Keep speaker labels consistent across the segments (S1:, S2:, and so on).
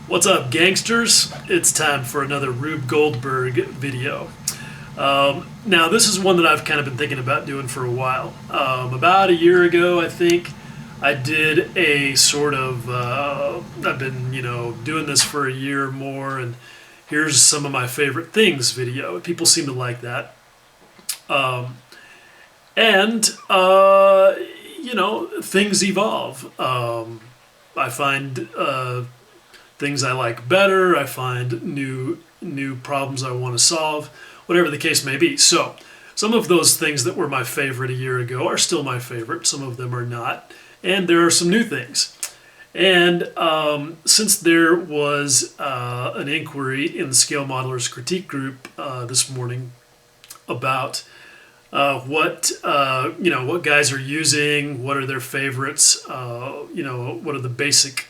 S1: What's up, gangsters? It's time for another Rube Goldberg video. Now, this is one that I've kind of been thinking about doing for a while. About a year ago, I think, I did a sort of, I've been, doing this for a year or more, and here's some of my favorite things video. People seem to like that. Things evolve. I find things I like better. I find new problems I want to solve, whatever the case may be. So some of those things that were my favorite a year ago are still my favorite. Some of them are not. And there are some new things. And since there was an inquiry in the Scale Modelers Critique group this morning about what guys are using, what are their favorites, what are the basic,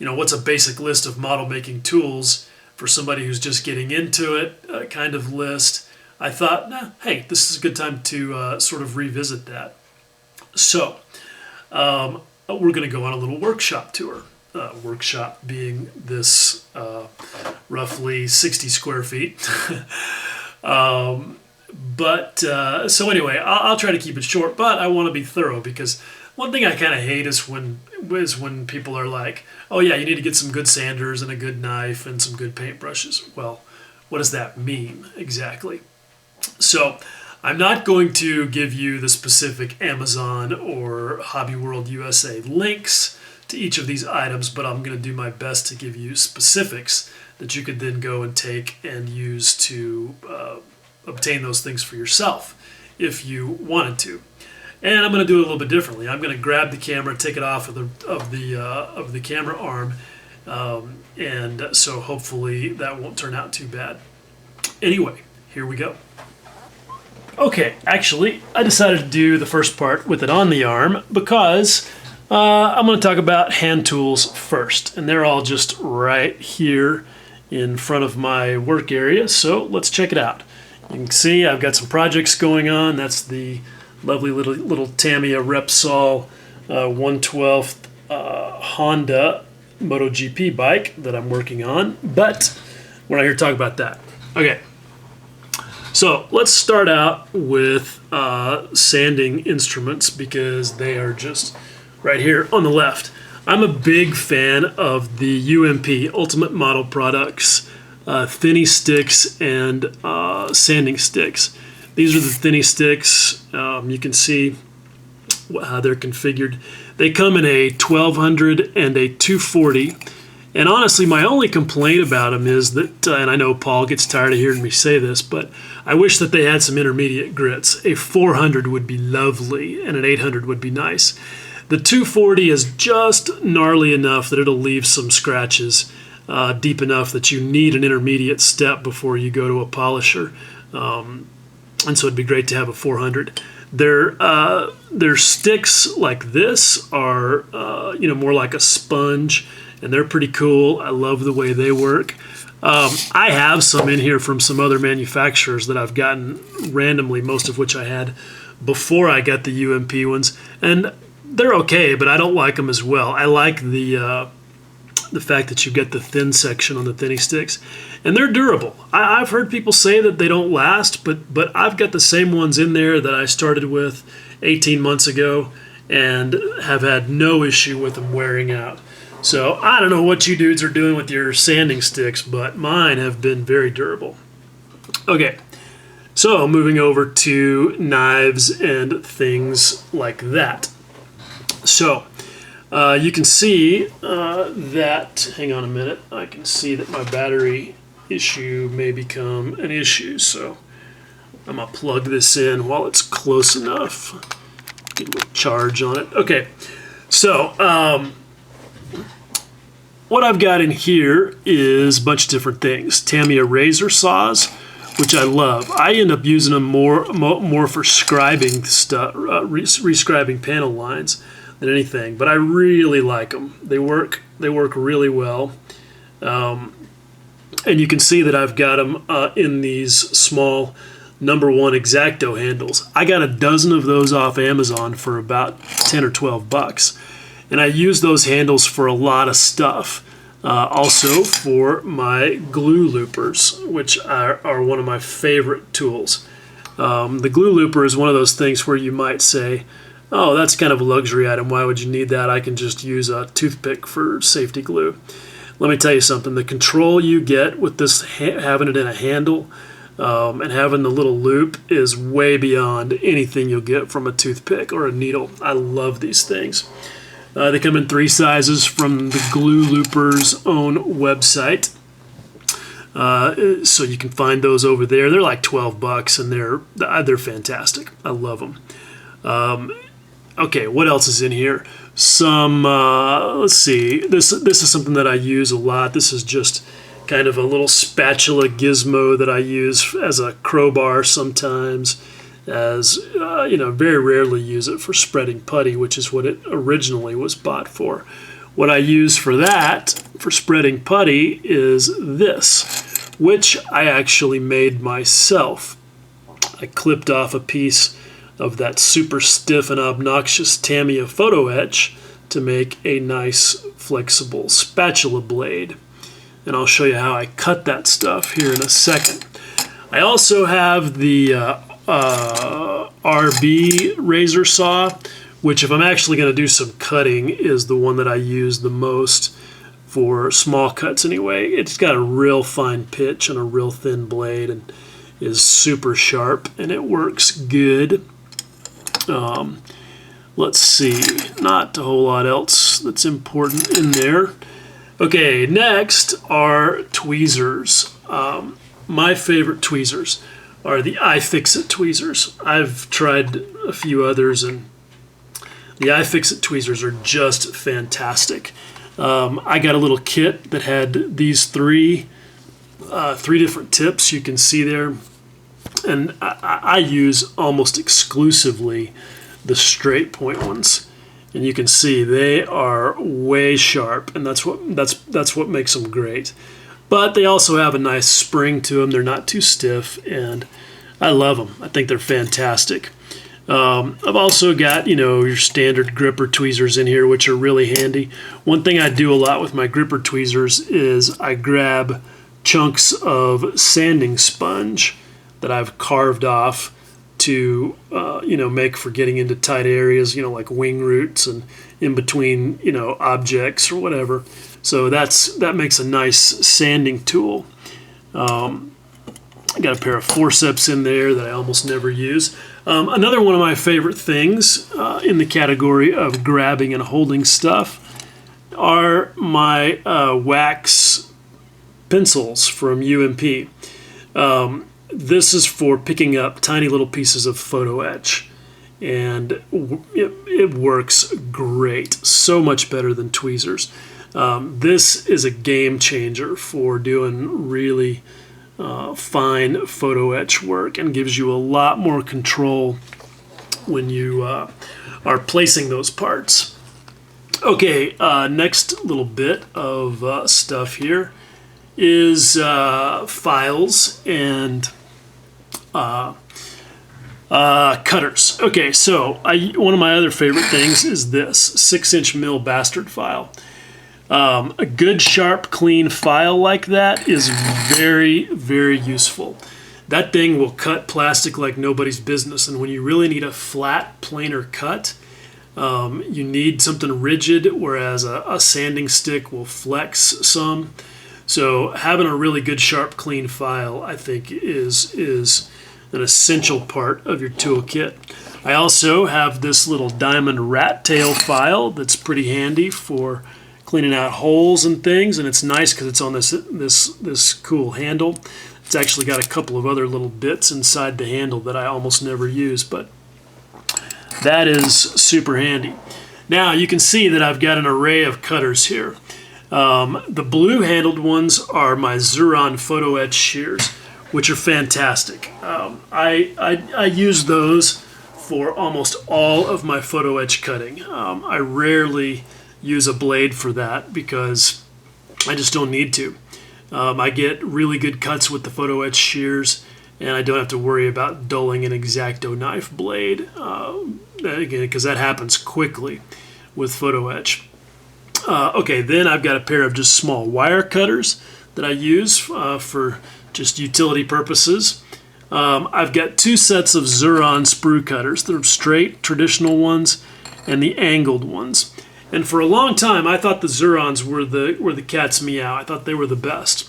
S1: what's a basic list of model making tools for somebody who's just getting into it, kind of list. I thought, hey, this is a good time to sort of revisit that. So we're going to go on a little workshop tour. Workshop being this roughly 60 square feet. So anyway, I'll try to keep it short, but I want to be thorough, because one thing I kind of hate is when people are like, oh yeah, you need to get some good sanders and a good knife and some good paintbrushes. Well, what does that mean exactly? So I'm not going to give you the specific Amazon or Hobby World USA links to each of these items, but I'm going to do my best to give you specifics that you could then go and take and use to obtain those things for yourself if you wanted to. And I'm going to do it a little bit differently. I'm going to grab the camera, take it off of the camera arm, and so hopefully that won't turn out too bad. Anyway, here we go. Okay, actually, I decided to do the first part with it on the arm because I'm going to talk about hand tools first, and they're all just right here in front of my work area. So let's check it out. You can see I've got some projects going on. That's the lovely little Tamiya Repsol 1/12 Honda MotoGP bike that I'm working on, but we're not here to talk about that. Okay, so let's start out with sanding instruments, because they are just right here on the left. I'm a big fan of the UMP, Ultimate Model Products, thinny sticks and sanding sticks. These are the thinny sticks. You can see how they're configured. They come in a 1200 and a 240. And honestly, my only complaint about them is that, and I know Paul gets tired of hearing me say this, but I wish that they had some intermediate grits. A 400 would be lovely, and an 800 would be nice. The 240 is just gnarly enough that it'll leave some scratches deep enough that you need an intermediate step before you go to a polisher. And so it'd be great to have a 400. Their sticks like this are, more like a sponge, and they're pretty cool. I love the way they work. I have some in here from some other manufacturers that I've gotten randomly, most of which I had before I got the UMP ones, and they're okay, but I don't like them as well. I like the fact that you get the thin section on the thinny sticks, and they're durable. I've heard people say that they don't last, but I've got the same ones in there that I started with 18 months ago and have had no issue with them wearing out. So I don't know what you dudes are doing with your sanding sticks, but mine have been very durable. Okay, so moving over to knives and things like that. So you can see that, hang on a minute, I can see that my battery issue may become an issue, so I'm going to plug this in while it's close enough. Get a little charge on it. Okay, so what I've got in here is a bunch of different things. Tamiya razor saws, which I love. I end up using them more for scribing stuff, rescribing panel lines than anything, but I really like them. They work really well. And you can see that I've got them in these small #1 X-Acto handles. I got a dozen of those off Amazon for about 10 or 12 bucks. And I use those handles for a lot of stuff. Also for my glue loopers, which are one of my favorite tools. The glue looper is one of those things where you might say, oh, that's kind of a luxury item. Why would you need that? I can just use a toothpick for safety glue. Let me tell you something. The control you get with this, having it in a handle and having the little loop, is way beyond anything you'll get from a toothpick or a needle. I love these things. They come in 3 sizes from the Glue Looper's own website. So you can find those over there. They're like $12 and they're fantastic. I love them. Okay, what else is in here? Some, let's see, this is something that I use a lot. This is just kind of a little spatula gizmo that I use as a crowbar sometimes, as, very rarely use it for spreading putty, which is what it originally was bought for. What I use for that, for spreading putty, is this, which I actually made myself. I clipped off a piece of that super stiff and obnoxious Tamiya photo etch to make a nice flexible spatula blade. And I'll show you how I cut that stuff here in a second. I also have the RB razor saw, which, if I'm actually going to do some cutting, is the one that I use the most for small cuts anyway. It's got a real fine pitch and a real thin blade and is super sharp, and it works good. Let's see, not a whole lot else that's important in there. Okay, next are tweezers. My favorite tweezers are the iFixit tweezers. I've tried a few others, and the iFixit tweezers are just fantastic. I got a little kit that had these three different tips you can see there, and I use almost exclusively the straight point ones, and you can see they are way sharp, and that's what makes them great. But they also have a nice spring to them. They're not too stiff, and I love them. I think they're fantastic. I've also got, your standard gripper tweezers in here, which are really handy. One thing I do a lot with my gripper tweezers is I grab chunks of sanding sponge that I've carved off to, make for getting into tight areas, like wing roots and in between, objects or whatever. So that makes a nice sanding tool. I got a pair of forceps in there that I almost never use. Another one of my favorite things in the category of grabbing and holding stuff are my wax pencils from UMP. This is for picking up tiny little pieces of photo etch, and it works great, so much better than tweezers. This is a game changer for doing really fine photo etch work, and gives you a lot more control when you are placing those parts. Okay, next little bit of stuff here is files and cutters. Okay, so one of my other favorite things is this 6-inch mill bastard file. A good, sharp, clean file like that is very, very useful. That thing will cut plastic like nobody's business, and when you really need a flat, planar cut, you need something rigid, whereas a sanding stick will flex some. So having a really good, sharp, clean file, I think, is an essential part of your toolkit. I also have this little diamond rat tail file that's pretty handy for cleaning out holes and things, and it's nice because it's on this cool handle. It's actually got a couple of other little bits inside the handle that I almost never use, but that is super handy. Now you can see that I've got an array of cutters here. The blue handled ones are my Xuron photo etch shears, which are fantastic. I use those for almost all of my photo etch cutting. I rarely use a blade for that because I just don't need to. I get really good cuts with the photo etch shears, and I don't have to worry about dulling an X-Acto knife blade, again, because that happens quickly with photo etch. Okay, then I've got a pair of just small wire cutters that I use for just utility purposes. I've got 2 sets of Xuron sprue cutters. They're straight, traditional ones, and the angled ones. And for a long time, I thought the Xurons were the cat's meow. I thought they were the best.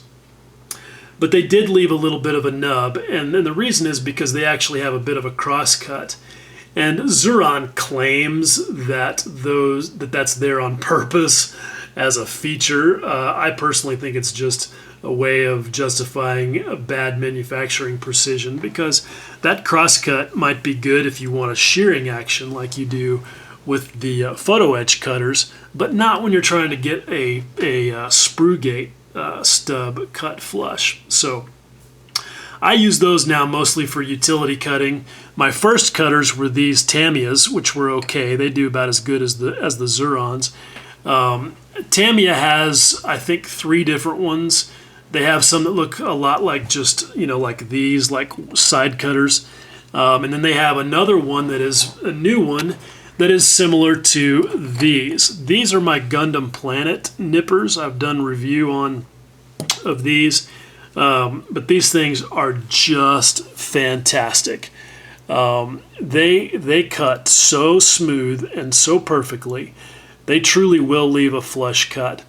S1: But they did leave a little bit of a nub, and the reason is because they actually have a bit of a cross cut. And Xuron claims that that's there on purpose as a feature. I personally think it's just a way of justifying a bad manufacturing precision, because that crosscut might be good if you want a shearing action like you do with the photo etch cutters, but not when you're trying to get a sprue gate stub cut flush. So I use those now mostly for utility cutting. My first cutters were these Tamiyas, which were okay. They do about as good as the Xurons. Tamiya has, I think, 3 different ones. They have some that look a lot like just, like these, like side cutters. And then they have another one that is a new one that is similar to these. These are my Gundam Planet nippers. I've done review of these. But these things are just fantastic. They cut so smooth and so perfectly. They truly will leave a flush cut.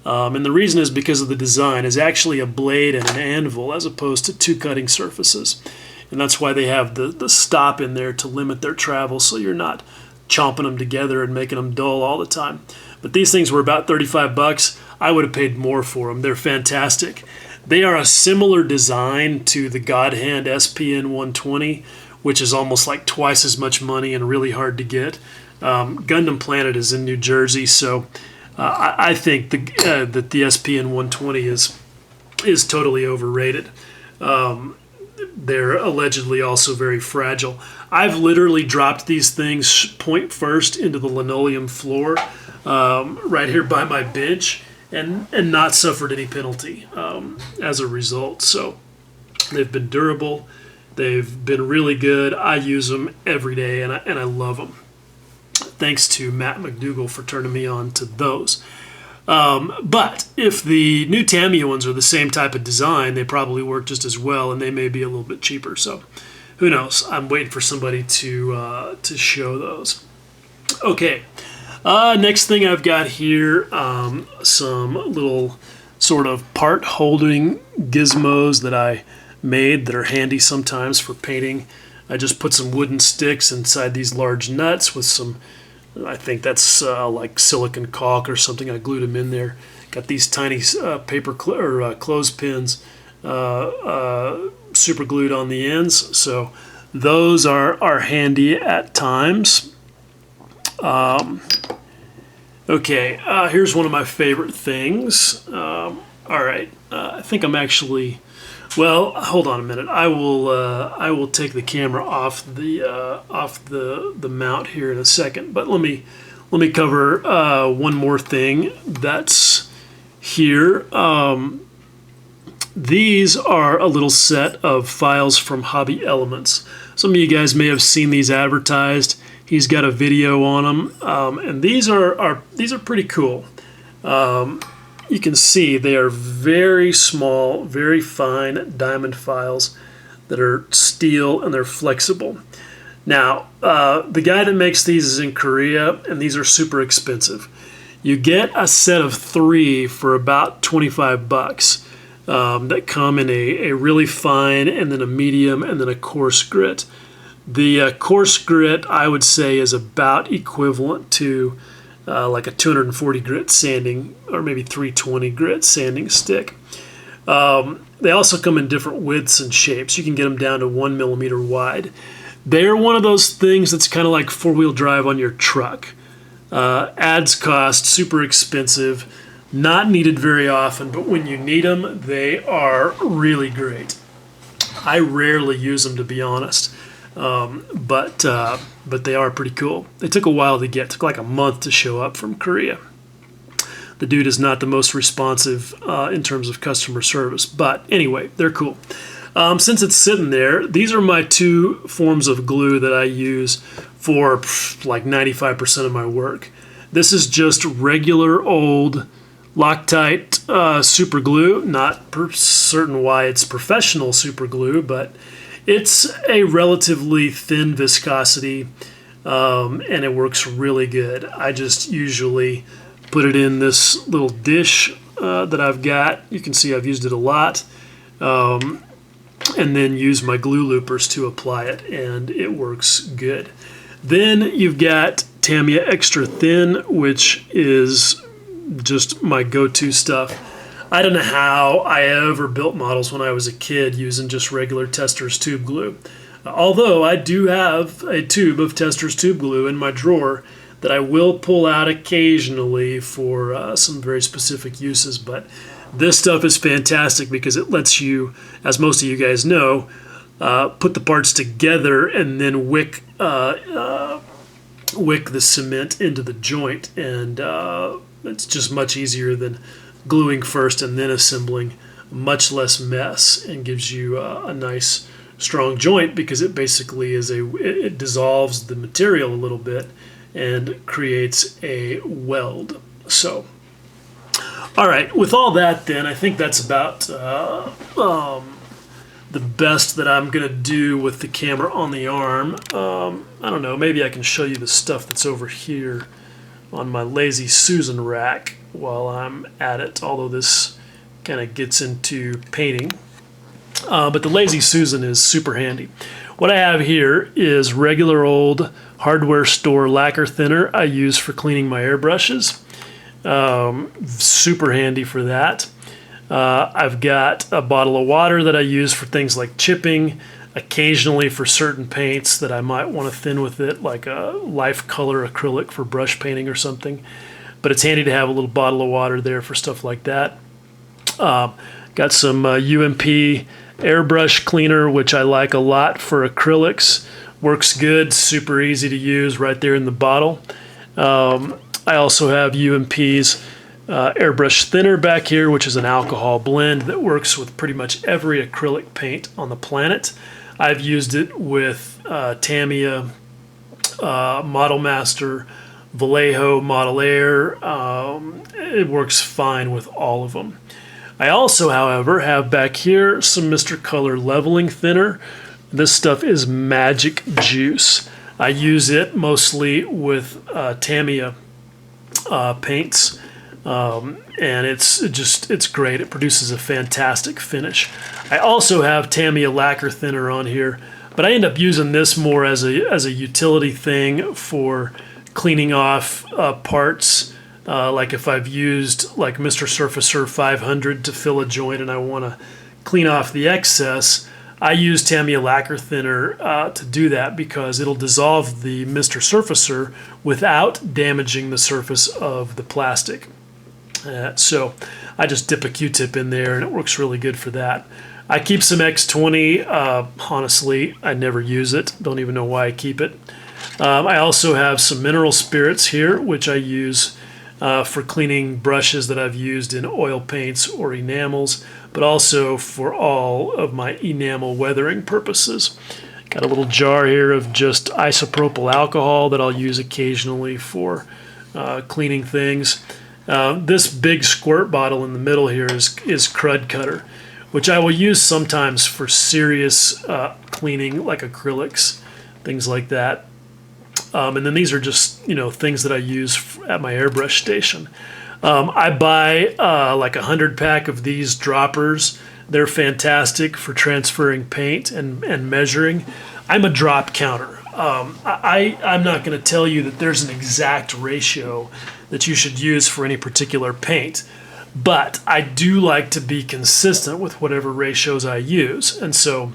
S1: And the reason is because of the design is actually a blade and an anvil as opposed to 2 cutting surfaces. And that's why they have the stop in there to limit their travel, so you're not chomping them together and making them dull all the time. But these things were about $35. I would have paid more for them. They're fantastic. They are a similar design to the Godhand ep120, which is almost like twice as much money and really hard to get. Gundam Planet is in New Jersey, so I think that the ep120 is totally overrated. They're allegedly also very fragile. I've literally dropped these things point first into the linoleum floor right here by my bench, and not suffered any penalty as a result. So they've been durable. They've been really good. I use them every day, and I love them. Thanks to Matt McDougall for turning me on to those. But if the new Tamiya ones are the same type of design, they probably work just as well, and they may be a little bit cheaper. So who knows? I'm waiting for somebody to show those. Okay. Next thing I've got here, some little sort of part holding gizmos that I made that are handy sometimes for painting. I just put some wooden sticks inside these large nuts with some, I think that's like silicon caulk or something. I glued them in there. Got these tiny paper clothespins super glued on the ends. So those are handy at times. Okay, here's one of my favorite things. All right, I think I'm actually. Well, hold on a minute. I will take the camera off the mount here in a second. But let me cover one more thing that's here. These are a little set of files from Hobby Elements. Some of you guys may have seen these advertised. He's got a video on them, and these are pretty cool. You can see they are very small, very fine diamond files that are steel, and they're flexible. Now, the guy that makes these is in Korea, and these are super expensive. You get a set of 3 for about $25 that come in a really fine, and then a medium, and then a coarse grit. The coarse grit, I would say, is about equivalent to like a 240 grit sanding, or maybe 320 grit sanding stick. They also come in different widths and shapes. You can get them down to 1 millimeter wide. They're one of those things that's kind of like 4-wheel drive on your truck. Adds cost, super expensive, not needed very often, but when you need them, they are really great. I rarely use them, to be honest. But they are pretty cool. They took a while to get. It took like a month to show up from Korea. The dude is not the most responsive in terms of customer service. But anyway, they're cool. Since it's sitting there, these are my 2 forms of glue that I use for like 95% of my work. This is just regular old Loctite super glue. Not certain why it's professional super glue, but it's a relatively thin viscosity, and it works really good. I just usually put it in this little dish that I've got. You can see I've used it a lot. And then use my glue loopers to apply it, and it works good. Then you've got Tamiya Extra Thin, which is just my go-to stuff. I don't know how I ever built models when I was a kid using just regular Testors tube glue. Although I do have a tube of Testors tube glue in my drawer that I will pull out occasionally for some very specific uses, but this stuff is fantastic because it lets you, as most of you guys know, put the parts together and then wick the cement into the joint, and it's just much easier than gluing first and then assembling. Much less mess, and gives you a nice strong joint because it basically is it dissolves the material a little bit and creates a weld. So all right, with all that then, I think that's about the best that I'm going to do with the camera on the arm. I don't know, maybe I can show you the stuff that's over here on my Lazy Susan rack while I'm at it, although this kind of gets into painting. But the Lazy Susan is super handy. What I have here is regular old hardware store lacquer thinner I use for cleaning my airbrushes. Super handy for that. I've got a bottle of water that I use for things like chipping, occasionally for certain paints that I might want to thin with it, like a life color acrylic for brush painting or something. But it's handy to have a little bottle of water there for stuff like that. Got some UMP airbrush cleaner, which I like a lot for acrylics. Works good, super easy to use right there in the bottle. I also have UMP's airbrush thinner back here, which is an alcohol blend that works with pretty much every acrylic paint on the planet. I've used it with Tamiya, Model Master, Vallejo, Model Air. It works fine with all of them. I also, however, have back here some Mr. Color leveling thinner. This stuff is magic juice. I use it mostly with Tamiya paints, and it's great. It produces a fantastic finish. I also have Tamiya lacquer thinner on here, but I end up using this more as a utility thing for cleaning off parts. Like if I've used like Mr. Surfacer 500 to fill a joint and I want to clean off the excess, I use Tamiya lacquer thinner to do that because it'll dissolve the Mr. Surfacer without damaging the surface of the plastic. So I just dip a Q-tip in there and it works really good for that. I keep some X20. Honestly, I never use it. Don't even know why I keep it. I also have some mineral spirits here, which I use for cleaning brushes that I've used in oil paints or enamels, but also for all of my enamel weathering purposes. Got a little jar here of just isopropyl alcohol that I'll use occasionally for cleaning things. This big squirt bottle in the middle here is Crud Cutter, which I will use sometimes for serious cleaning like acrylics, things like that. And then these are just, things that I use at my airbrush station. I buy like 100 pack of these droppers. They're fantastic for transferring paint and measuring. I'm a drop counter. I'm not going to tell you that there's an exact ratio that you should use for any particular paint, but I do like to be consistent with whatever ratios I use. And so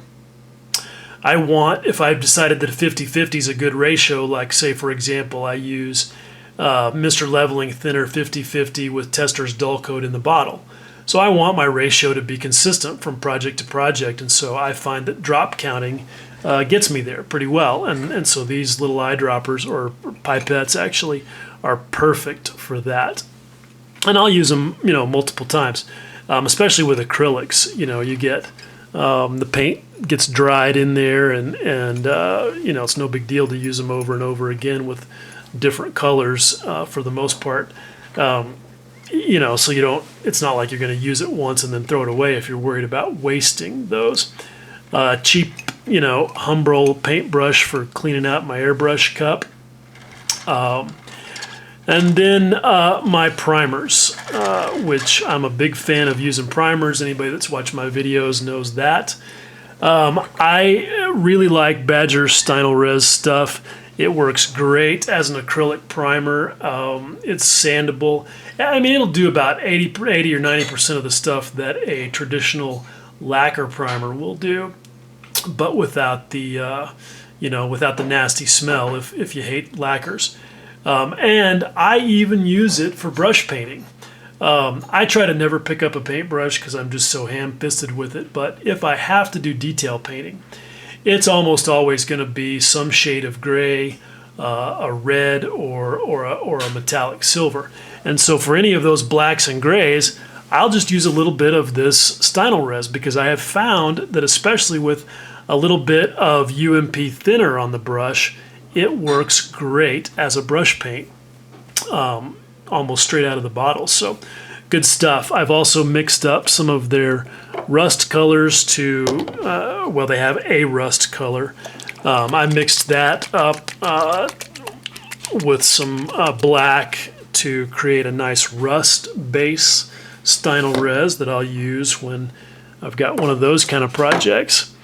S1: I want, if I've decided that a 50-50 is a good ratio, like say for example I use Mr. Leveling Thinner 50-50 with Testors Dull Coat in the bottle. So I want my ratio to be consistent from project to project, and so I find that drop counting gets me there pretty well. And so these little eyedroppers, or pipettes actually, are perfect for that. And I'll use them, multiple times, especially with acrylics. You get the paint gets dried in there, and it's no big deal to use them over and over again with different colors for the most part. So you don't. It's not like you're going to use it once and then throw it away if you're worried about wasting those. Cheap, Humbrol paintbrush for cleaning out my airbrush cup. And then my primers, which I'm a big fan of using primers. Anybody that's watched my videos knows that. I really like Badger Stynylrez stuff. It works great as an acrylic primer. It's sandable. I mean, it'll do about 80 or 90% of the stuff that a traditional lacquer primer will do, but without the without the nasty smell if you hate lacquers. And I even use it for brush painting. I try to never pick up a paintbrush because I'm just so ham-fisted with it, but if I have to do detail painting, it's almost always going to be some shade of gray, a red, or a metallic silver. And so for any of those blacks and grays, I'll just use a little bit of this Stynylrez, because I have found that especially with a little bit of UMP thinner on the brush, it works great as a brush paint, almost straight out of the bottle. So good stuff. I've also mixed up some of their rust colors to, they have a rust color. I mixed that up with some black to create a nice rust base Stynylrez that I'll use when I've got one of those kind of projects.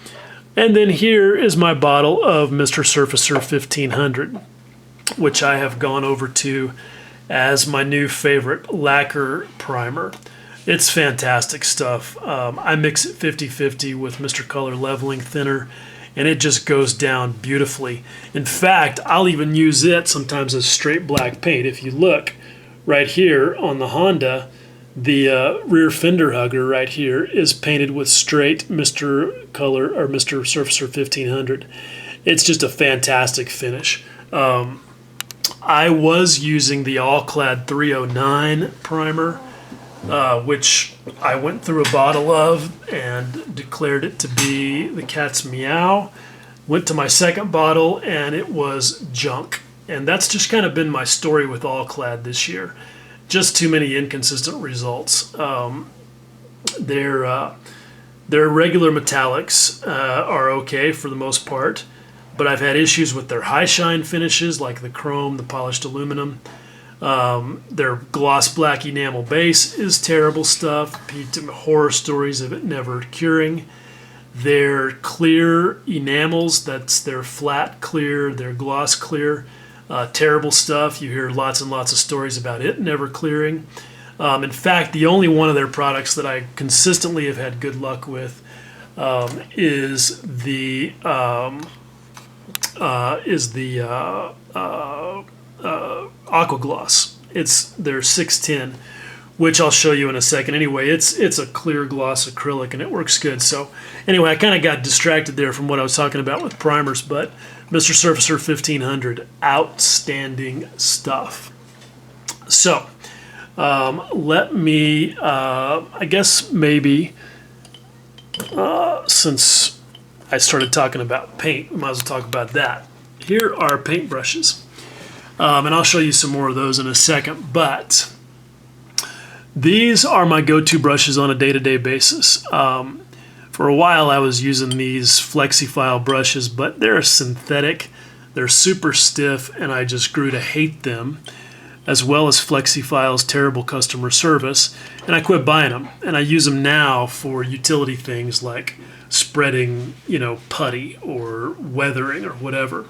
S1: And then here is my bottle of Mr. Surfacer 1500, which I have gone over to as my new favorite lacquer primer. It's fantastic stuff. I mix it 50-50 with Mr. Color Leveling Thinner, and it just goes down beautifully. In fact, I'll even use it sometimes as straight black paint. If you look right here on the Honda, the rear fender hugger right here is painted with straight Mr. Color or Mr. Surfacer 1500. It's just a fantastic finish. I was using the All-Clad 309 primer, which I went through a bottle of and declared it to be the cat's meow. Went to my second bottle and it was junk. And that's just kind of been my story with All-Clad this year. Just too many inconsistent results. Their regular metallics are okay for the most part, but I've had issues with their high shine finishes like the chrome, the polished aluminum. Their gloss black enamel base is terrible stuff. Horror stories of it never curing. Their clear enamels, that's their flat clear, their gloss clear, terrible stuff. You hear lots and lots of stories about it never clearing. In fact, the only one of their products that I consistently have had good luck with is the Aqua Gloss. It's their 610, which I'll show you in a second. Anyway, it's a clear gloss acrylic and it works good. So anyway, I kind of got distracted there from what I was talking about with primers, but Mr. Surfacer 1500, outstanding stuff. So let me, I guess maybe since I started talking about paint, we might as well talk about that. Here are paintbrushes, and I'll show you some more of those in a second, but these are my go-to brushes on a day-to-day basis. For a while I was using these FlexiFile brushes, but they're synthetic, they're super stiff, and I just grew to hate them, as well as FlexiFile's terrible customer service, and I quit buying them. And I use them now for utility things like spreading, putty or weathering or whatever.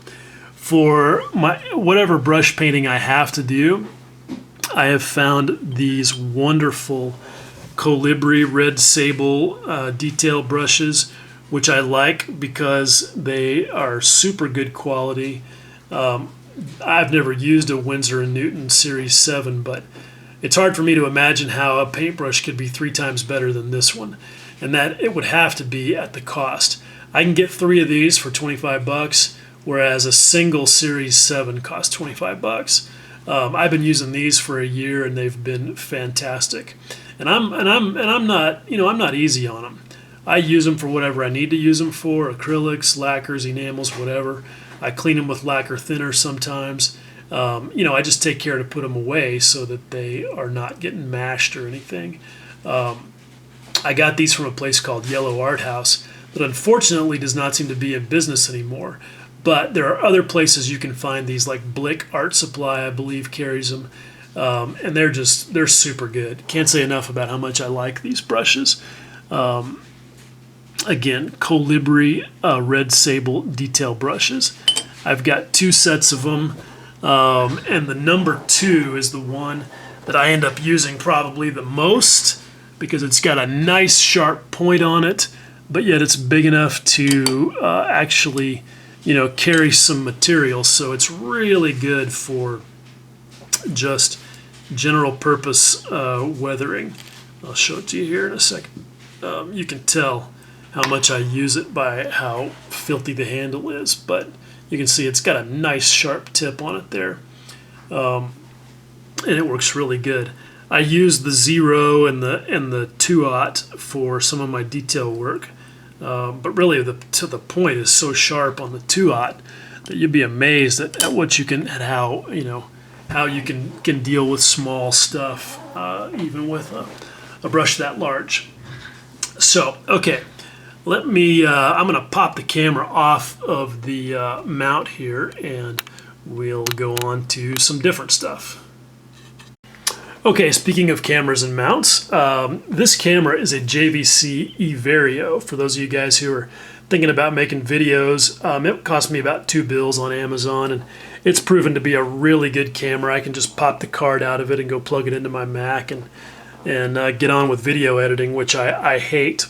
S1: For my whatever brush painting I have to do, I have found these wonderful Colibri Red Sable detail brushes, which I like because they are super good quality. I've never used a Winsor & Newton Series 7, but it's hard for me to imagine how a paintbrush could be 3 times better than this one, and that it would have to be at the cost. I can get 3 of these for $25, whereas a single Series 7 costs $25. I've been using these for a year, and they've been fantastic. And I'm not easy on them. I use them for whatever I need to use them for: acrylics, lacquers, enamels, whatever. I clean them with lacquer thinner sometimes. You know, I just take care to put them away so that they are not getting mashed or anything. I got these from a place called Yellow Art House that unfortunately does not seem to be in business anymore. But there are other places you can find these, like Blick Art Supply, I believe, carries them. And they're super good. Can't say enough about how much I like these brushes. Again, Colibri Red Sable detail brushes. I've got 2 sets of them, and the number 2 is the one that I end up using probably the most because it's got a nice sharp point on it, but yet it's big enough to actually, you know, carry some material. So it's really good for just general purpose weathering. I'll show it to you here in a second. You can tell how much I use it by how filthy the handle is, but you can see it's got a nice sharp tip on it there, and it works really good. I use the 0 and the 2/0 for some of my detail work, but really to the point is so sharp on the 2/0 that you'd be amazed at what you can, at how, you know, how you can deal with small stuff, even with a brush that large. So, okay, let me, I'm going to pop the camera off of the mount here, and we'll go on to some different stuff. Okay, speaking of cameras and mounts, this camera is a JVC eVario. For those of you guys who are thinking about making videos, it cost me about $2 on Amazon, and it's proven to be a really good camera. I can just pop the card out of it and go plug it into my Mac and get on with video editing, which I hate.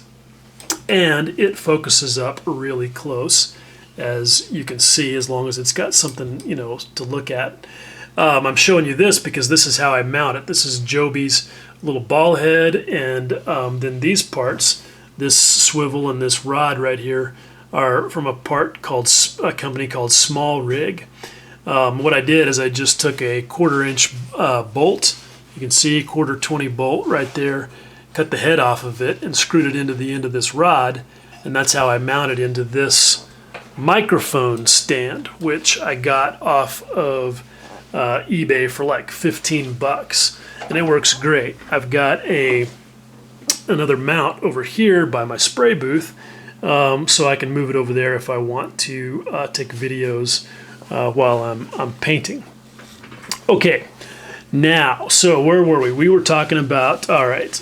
S1: And it focuses up really close, as you can see, as long as it's got something, you know, to look at. I'm showing you this because this is how I mount it. This is Joby's little ball head, and then these parts, this swivel and this rod right here, are from a company called Small Rig. What I did is I just took a 1/4 inch bolt. You can see 1/4 20 bolt right there, cut the head off of it and screwed it into the end of this rod, and that's how I mounted into this microphone stand, which I got off of eBay for like $15, and it works great. I've got another mount over here by my spray booth, so I can move it over there if I want to take videos while I'm painting. Okay. Now, so where were we? We were talking about, all right,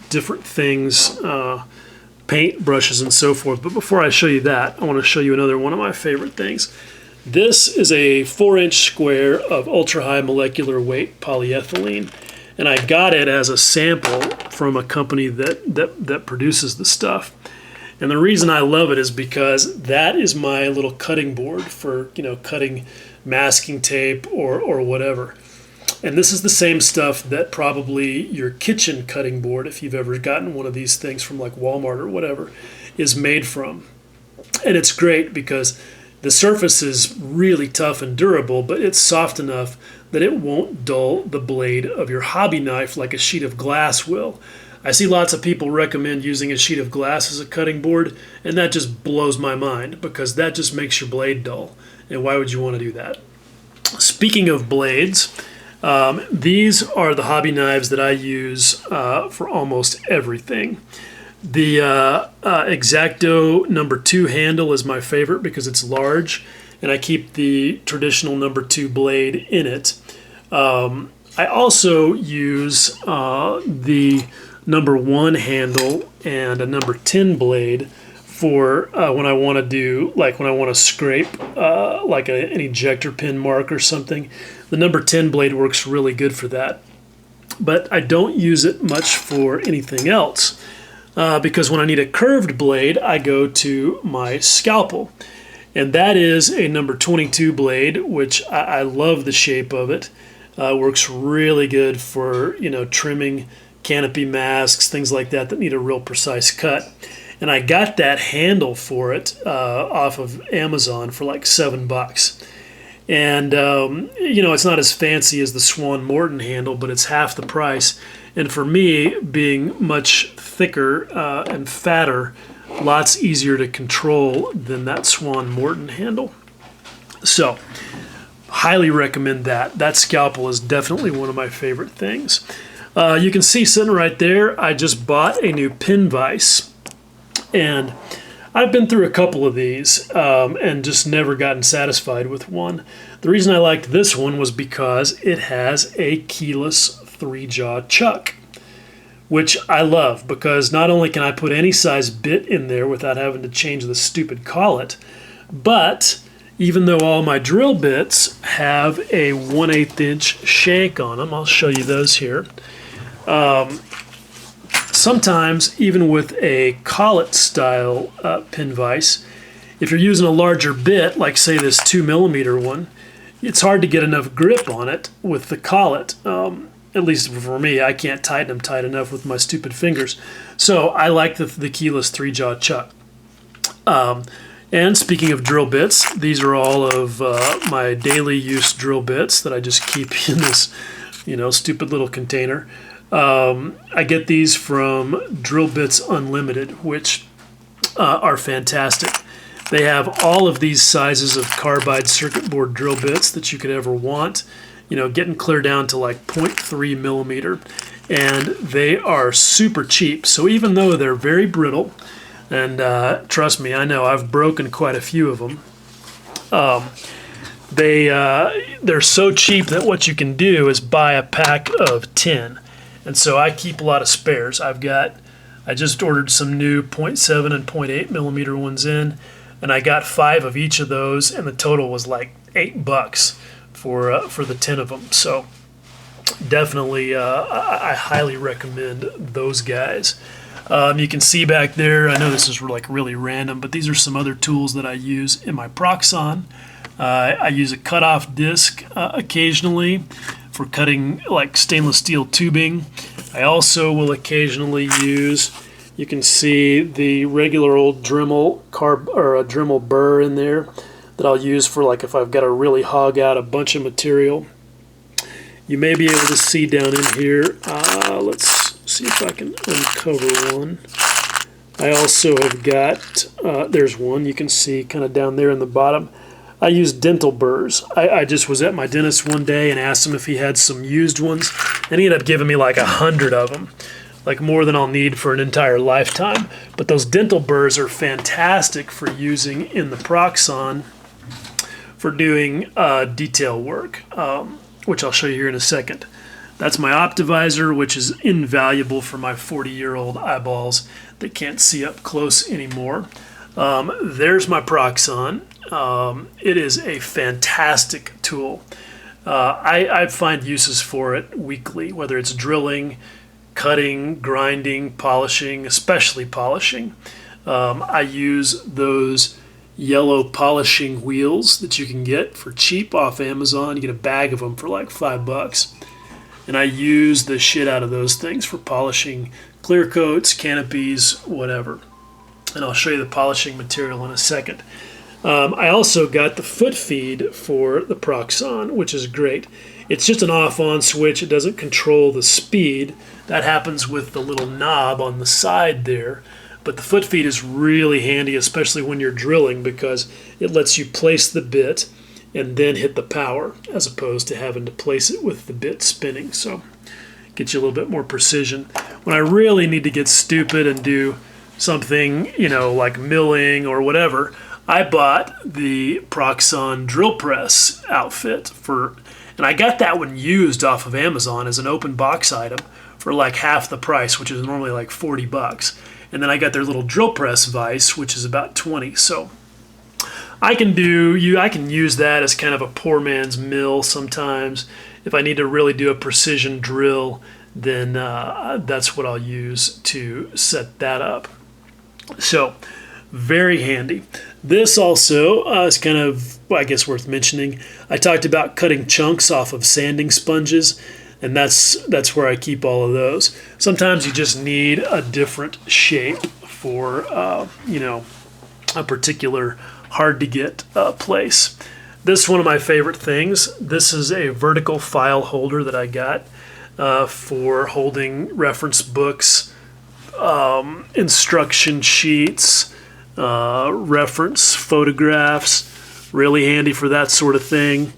S1: different things, paint brushes and so forth. But before I show you that, I want to show you another one of my favorite things. This is a 4-inch square of ultra-high molecular weight polyethylene, and I got it as a sample from a company that produces the stuff. And the reason I love it is because that is my little cutting board for, you know, cutting masking tape or whatever. And this is the same stuff that probably your kitchen cutting board, if you've ever gotten one of these things from like Walmart or whatever, is made from. And it's great because the surface is really tough and durable, but it's soft enough that it won't dull the blade of your hobby knife like a sheet of glass will. I see lots of people recommend using a sheet of glass as a cutting board, and that just blows my mind because that just makes your blade dull. And why would you want to do that? Speaking of blades, these are the hobby knives that I use for almost everything. The X-Acto number 2 handle is my favorite because it's large, and I keep the traditional number 2 blade in it. I also use the number 1 handle and a number 10 blade for when I want to do, like when I want to scrape like an ejector pin mark or something. The number 10 blade works really good for that. But I don't use it much for anything else because when I need a curved blade, I go to my scalpel. And that is a number 22 blade, which I love the shape of it. Works really good for, you know, trimming canopy masks, things like that need a real precise cut. And I got that handle for it off of Amazon for like $7. And, you know, it's not as fancy as the Swan Morton handle, but it's half the price. And for me, being much thicker and fatter, lots easier to control than that Swan Morton handle. So, highly recommend that. That scalpel is definitely one of my favorite things. You can see sitting right there, I just bought a new pin vise. And I've been through a couple of these and just never gotten satisfied with one. The reason I liked this one was because it has a keyless 3-jaw chuck, which I love because not only can I put any size bit in there without having to change the stupid collet, but even though all my drill bits have a 1/8 inch shank on them, I'll show you those here. Sometimes, even with a collet style pin vise, if you're using a larger bit, like say this 2mm one, it's hard to get enough grip on it with the collet. At least for me, I can't tighten them tight enough with my stupid fingers. So I like the keyless 3-jaw chuck. And speaking of drill bits, these are all of my daily use drill bits that I just keep in this, stupid little container. I get these from Drill Bits Unlimited, which are fantastic. They have all of these sizes of carbide circuit board drill bits that you could ever want, getting clear down to like 0.3mm, and they are super cheap. So even though they're very brittle, and trust me, I know I've broken quite a few of them, they're so cheap that what you can do is buy a pack of 10. And so I keep a lot of spares. I just ordered some new 0.7 and 0.8mm ones in, and I got 5 of each of those, and the total was like $8 for the 10 of them. So definitely, I highly recommend those guys. You can see back there, I know this is like really random, but these are some other tools that I use in my Proxxon. I use a cutoff disc occasionally for cutting like stainless steel tubing. I also will occasionally use, you can see the regular old Dremel a Dremel burr in there that I'll use for like if I've got to really hog out a bunch of material. You may be able to see down in here, let's see if I can uncover one. I also have got, there's one you can see kind of down there in the bottom. I use dental burrs. I just was at my dentist one day and asked him if he had some used ones, and he ended up giving me like 100 of them, like more than I'll need for an entire lifetime. But those dental burrs are fantastic for using in the Proxxon for doing detail work, which I'll show you here in a second. That's my Optivisor, which is invaluable for my 40-year-old eyeballs that can't see up close anymore. There's my Proxxon. It is a fantastic tool. I find uses for it weekly, whether it's drilling, cutting, grinding, polishing, especially polishing. I use those yellow polishing wheels that you can get for cheap off Amazon. You get a bag of them for like $5. And I use the shit out of those things for polishing clear coats, canopies, whatever. And I'll show you the polishing material in a second. I also got the foot feed for the Proxxon, which is great. It's just an off-on switch. It doesn't control the speed. That happens with the little knob on the side there. But the foot feed is really handy, especially when you're drilling, because it lets you place the bit and then hit the power, as opposed to having to place it with the bit spinning. So get you a little bit more precision. When I really need to get stupid and do something, like milling or whatever, I bought the Proxxon drill press outfit and I got that one used off of Amazon as an open box item for like half the price, which is normally like $40. And then I got their little drill press vise, which is about $20. So I can use that as kind of a poor man's mill sometimes. If I need to really do a precision drill, then that's what I'll use to set that up. So very handy. This also is kind of, I guess, worth mentioning. I talked about cutting chunks off of sanding sponges, and that's where I keep all of those. Sometimes you just need a different shape for a particular hard-to-get place. This is one of my favorite things. This is a vertical file holder that I got for holding reference books, instruction sheets, reference photographs. Really handy for that sort of thing.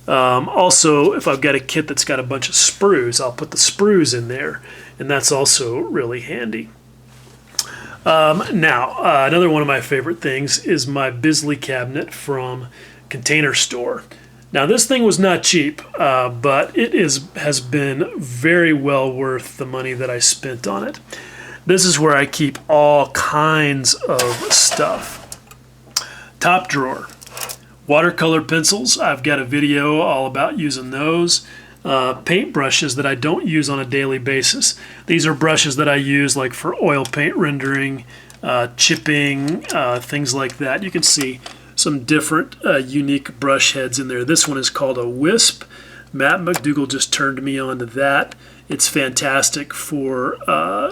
S1: Also, if I've got a kit that's got a bunch of sprues, I'll put the sprues in there, and that's also really handy. Another one of my favorite things is my Bisley cabinet from Container Store. Now, this thing was not cheap, but it has been very well worth the money that I spent on it. This is where I keep all kinds of stuff. Top drawer. Watercolor pencils. I've got a video all about using those. Paint brushes that I don't use on a daily basis. These are brushes that I use like for oil paint rendering, chipping, things like that. You can see some different unique brush heads in there. This one is called a Wisp. Matt McDougall just turned me on to that. It's fantastic for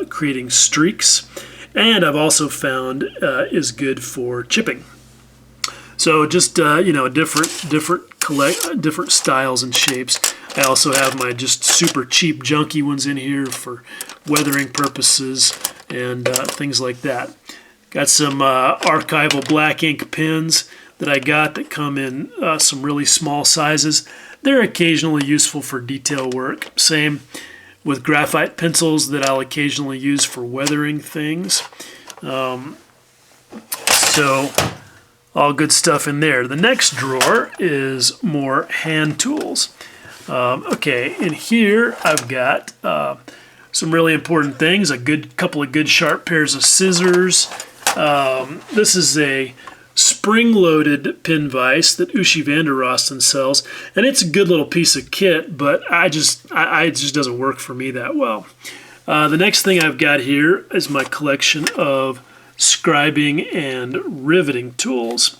S1: creating streaks, and I've also found is good for chipping. So just different styles and shapes. I also have my just super cheap junky ones in here for weathering purposes and things like that. Got some archival black ink pens that I got that come in some really small sizes. They're occasionally useful for detail work. Same with graphite pencils that I'll occasionally use for weathering things. So all good stuff in there. The next drawer is more hand tools. Okay, in here I've got some really important things, a couple of good sharp pairs of scissors. This is a spring-loaded pin vise that Ushi van der Rosten sells, and it's a good little piece of kit, but it just doesn't work for me that well. The next thing I've got here is my collection of scribing and riveting tools.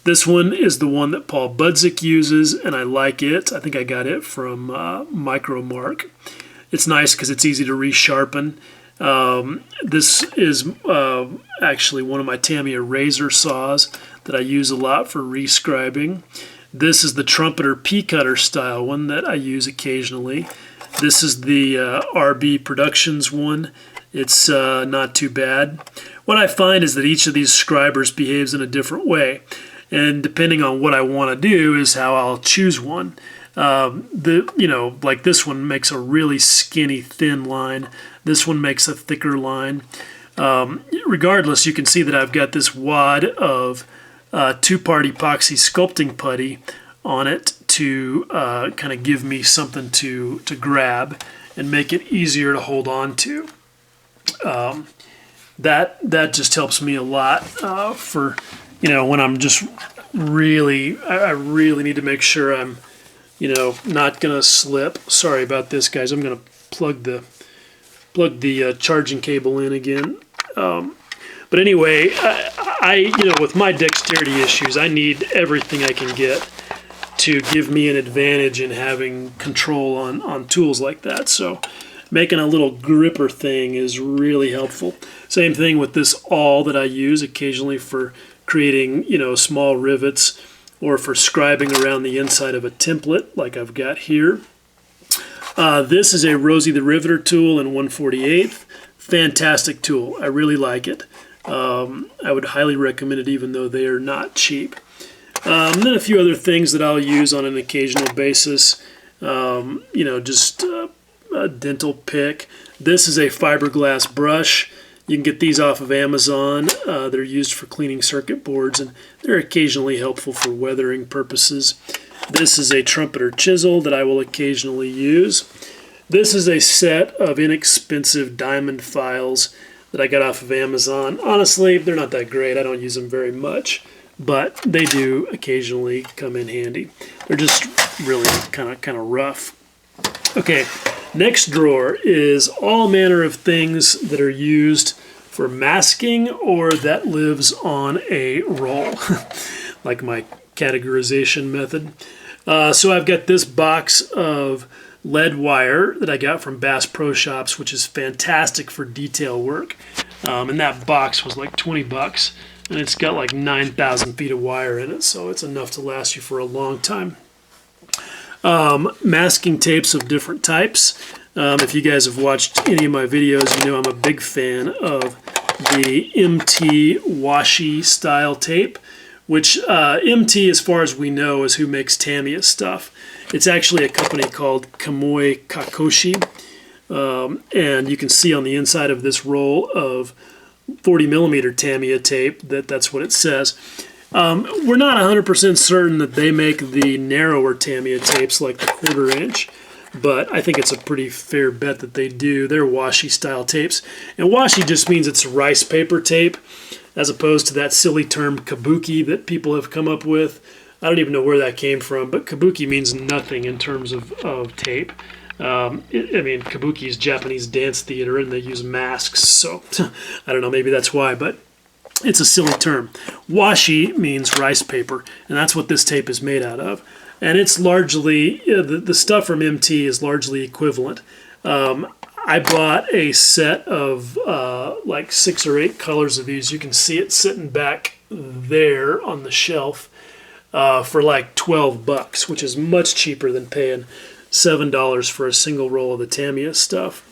S1: This one is the one that Paul Budzik uses, and I like it. I think I got it from Micromark. It's nice because it's easy to resharpen. This is actually one of my Tamiya razor saws that I use a lot for rescribing. This is the Trumpeter P-Cutter style one that I use occasionally. This is the RB Productions one. It's not too bad. What I find is that each of these scribers behaves in a different way, and depending on what I want to do is how I'll choose one. Like this one makes a really skinny, thin line. This one makes a thicker line. Regardless, you can see that I've got this wad of two-part epoxy sculpting putty on it to kind of give me something to grab and make it easier to hold on to. That just helps me a lot for when I'm just I really need to make sure I'm not gonna slip. Sorry about this, guys. I'm gonna plug the charging cable in again. But anyway, I with my dexterity issues, I need everything I can get to give me an advantage in having control on tools like that. So making a little gripper thing is really helpful. Same thing with this awl that I use occasionally for creating small rivets or for scribing around the inside of a template like I've got here. This is a Rosie the Riveter tool in 1/48. Fantastic tool. I really like it. I would highly recommend it even though they are not cheap. And then a few other things that I'll use on an occasional basis. Just a dental pick. This is a fiberglass brush. You can get these off of Amazon. They're used for cleaning circuit boards, and they're occasionally helpful for weathering purposes. This is a trumpeter chisel that I will occasionally use. This is a set of inexpensive diamond files that I got off of Amazon. Honestly, they're not that great. I don't use them very much, but they do occasionally come in handy. They're just really kind of rough. Okay, next drawer is all manner of things that are used for masking or that lives on a roll, like my categorization method. So I've got this box of lead wire that I got from Bass Pro Shops, which is fantastic for detail work. And that box was like $20, and it's got like 9,000 feet of wire in it, so it's enough to last you for a long time. Masking tapes of different types. If you guys have watched any of my videos, you know I'm a big fan of the MT washi style tape, which MT, as far as we know, is who makes Tamiya stuff. It's actually a company called Kamoi Kakoshi, and you can see on the inside of this roll of 40 millimeter Tamiya tape that's what it says. We're not 100% certain that they make the narrower Tamiya tapes like the 1/4 inch, but I think it's a pretty fair bet that they do. They're washi style tapes, and washi just means it's rice paper tape, as opposed to that silly term kabuki that people have come up with. I don't even know where that came from, but kabuki means nothing in terms of tape. I mean, kabuki is Japanese dance theater, and they use masks, so I don't know, maybe that's why, but it's a silly term. Washi means rice paper, and that's what this tape is made out of. And it's largely, the stuff from MT is largely equivalent. I bought a set of like 6 or 8 colors of these. You can see it sitting back there on the shelf for like $12, which is much cheaper than paying $7 for a single roll of the Tamiya stuff.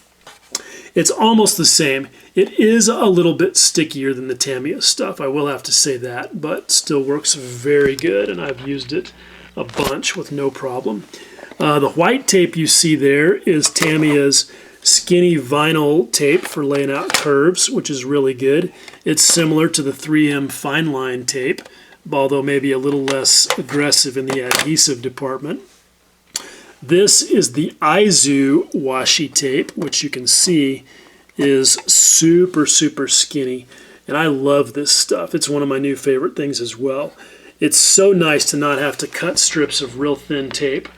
S1: It's almost the same. It is a little bit stickier than the Tamiya stuff, I will have to say that, but still works very good, and I've used it a bunch with no problem. The white tape you see there is Tamiya's skinny vinyl tape for laying out curves, which is really good. It's similar to the 3M fine line tape, although maybe a little less aggressive in the adhesive department. This is the Aizu washi tape, which you can see is super, super skinny. And I love this stuff. It's one of my new favorite things as well. It's so nice to not have to cut strips of real thin tape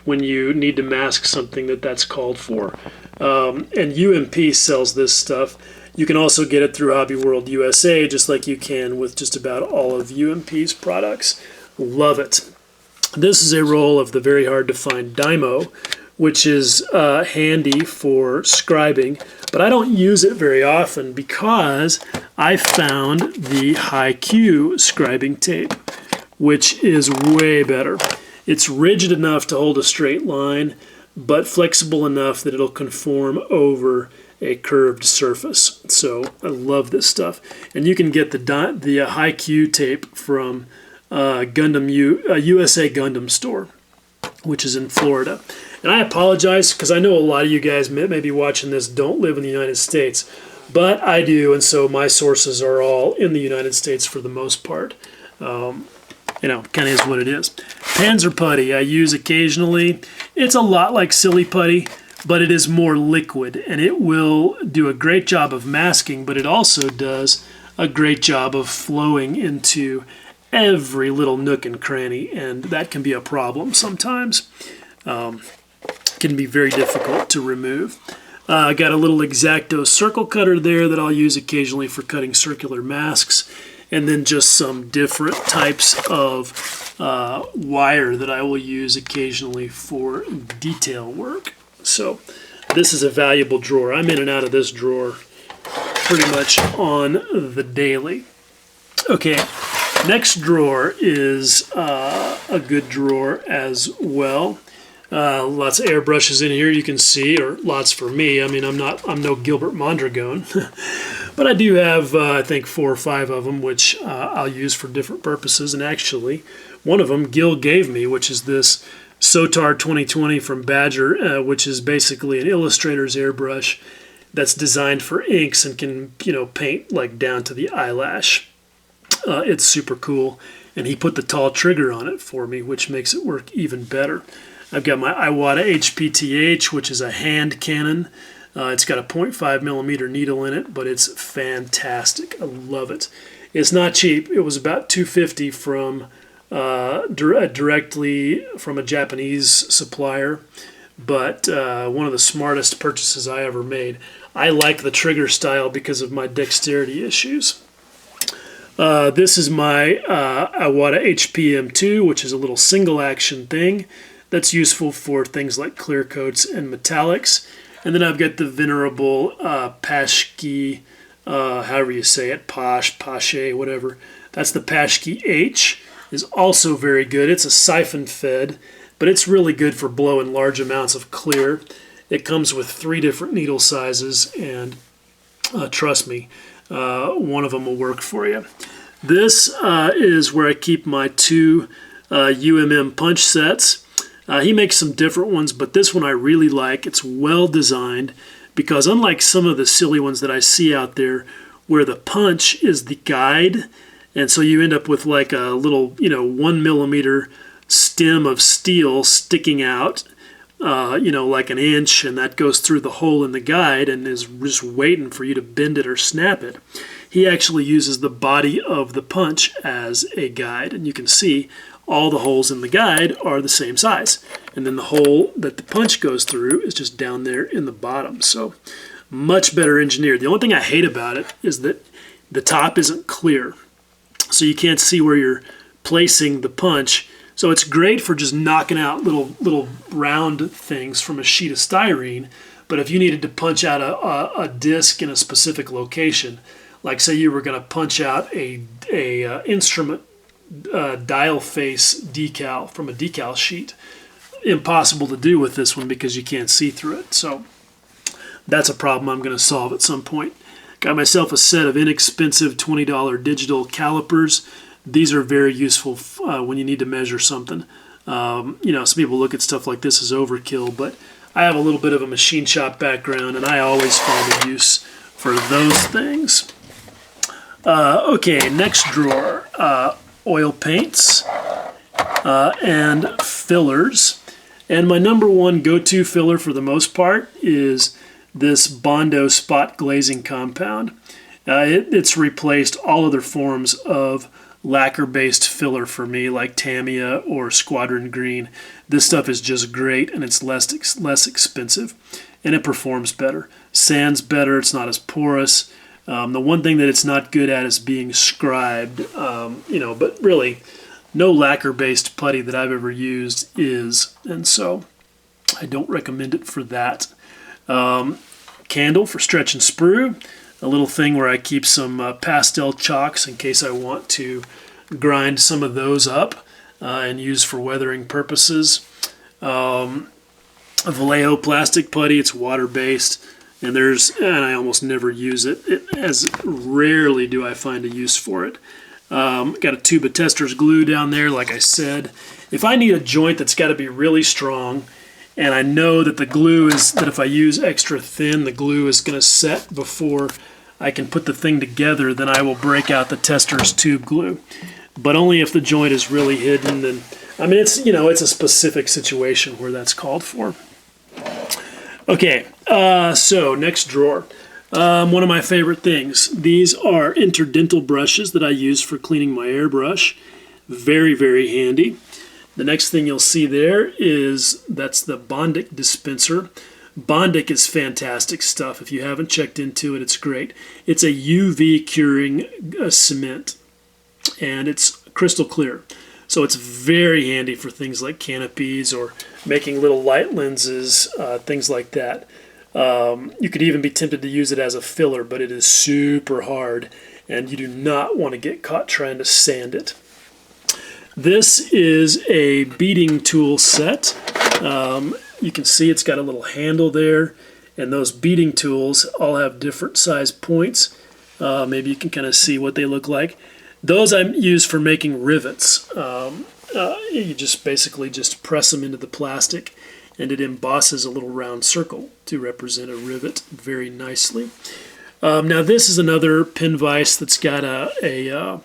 S1: when you need to mask something that's called for. And UMP sells this stuff. You can also get it through Hobby World USA, just like you can with just about all of UMP's products. Love it. This is a roll of the very hard to find Dymo, which is handy for scribing, but I don't use it very often because I found the High-Q scribing tape, which is way better. It's rigid enough to hold a straight line, but flexible enough that it'll conform over a curved surface. So I love this stuff. And you can get the High-Q tape from USA Gundam store, which is in Florida. And I apologize because I know a lot of you guys may be watching this don't live in the United States, but I do, and so my sources are all in the United States for the most part. You know, kind of is what it is. Panzer putty I use occasionally. It's a lot like silly putty, but it is more liquid, and it will do a great job of masking, but it also does a great job of flowing into every little nook and cranny, and that can be a problem sometimes. Can be very difficult to remove. I got a little X-Acto circle cutter there that I'll use occasionally for cutting circular masks, and then just some different types of wire that I will use occasionally for detail work. So this is a valuable drawer. I'm in and out of this drawer pretty much on the daily. Okay, next drawer is a good drawer as well. Lots of airbrushes in here, you can see, or lots for me. I mean, I'm no Gilbert Mondragon, but I do have, I think, 4 or 5 of them, which I'll use for different purposes. And actually, one of them Gil gave me, which is this Sotar 2020 from Badger, which is basically an illustrator's airbrush that's designed for inks and can, you know, paint like down to the eyelash. It's super cool, and he put the tall trigger on it for me, which makes it work even better. I've got my Iwata HPTH, which is a hand cannon. It's got a 0.5 millimeter needle in it, but it's fantastic. I love it. It's not cheap. It was about $250 from directly from a Japanese supplier, but one of the smartest purchases I ever made. I like the trigger style because of my dexterity issues. This is my Iwata HPM2, which is a little single action thing that's useful for things like clear coats and metallics. And then I've got the venerable Paschke, however you say it, Pache, whatever. That's the Paschke H. Is also very good. It's a siphon fed, but it's really good for blowing large amounts of clear. It comes with 3 different needle sizes, and trust me, one of them will work for you. This is where I keep my two UMM punch sets. He makes some different ones, but this one I really like. It's well designed because unlike some of the silly ones that I see out there where the punch is the guide, and so you end up with like a little, 1 millimeter stem of steel sticking out, like an inch, and that goes through the hole in the guide and is just waiting for you to bend it or snap it. He actually uses the body of the punch as a guide, and you can see all the holes in the guide are the same size. And then the hole that the punch goes through is just down there in the bottom. So much better engineered. The only thing I hate about it is that the top isn't clear. So you can't see where you're placing the punch. So it's great for just knocking out little round things from a sheet of styrene. But if you needed to punch out a disc in a specific location, like say you were going to punch out a instrument dial face decal from a decal sheet, impossible to do with this one because you can't see through it. So that's a problem I'm going to solve at some point. Got myself a set of inexpensive $20 digital calipers. These are very useful when you need to measure something. Some people look at stuff like this as overkill, but I have a little bit of a machine shop background, and I always find a use for those things. Okay, next drawer. Oil paints and fillers. And my number one go-to filler for the most part is this Bondo spot glazing compound. It's replaced all other forms of lacquer-based filler for me, like Tamiya or Squadron Green. This stuff is just great, and it's less expensive, and it performs better. Sands better, it's not as porous. The one thing that it's not good at is being scribed, but really no lacquer-based putty that I've ever used is, and so I don't recommend it for that. Candle for stretch and sprue, a little thing where I keep some pastel chalks in case I want to grind some of those up and use for weathering purposes. A Vallejo plastic putty, it's water-based. And I almost never use it. As rarely do I find a use for it. Got a tube of Tester's glue down there, like I said. If I need a joint that's got to be really strong, and I know that the glue that if I use extra thin, the glue is going to set before I can put the thing together, then I will break out the Tester's tube glue. But only if the joint is really hidden. And it's a specific situation where that's called for. Okay, so next drawer. One of my favorite things. These are interdental brushes that I use for cleaning my airbrush. Very, very handy. The next thing you'll see there that's the Bondic dispenser. Bondic is fantastic stuff. If you haven't checked into it, it's great. It's a UV curing cement, and it's crystal clear. So it's very handy for things like canopies or making little light lenses, things like that. You could even be tempted to use it as a filler, but it is super hard, and you do not want to get caught trying to sand it. This is a beading tool set. You can see it's got a little handle there, and those beading tools all have different size points. Maybe you can kind of see what they look like. Those I use for making rivets. You just basically press them into the plastic, and it embosses a little round circle to represent a rivet very nicely. Now this is another pin vise that's got a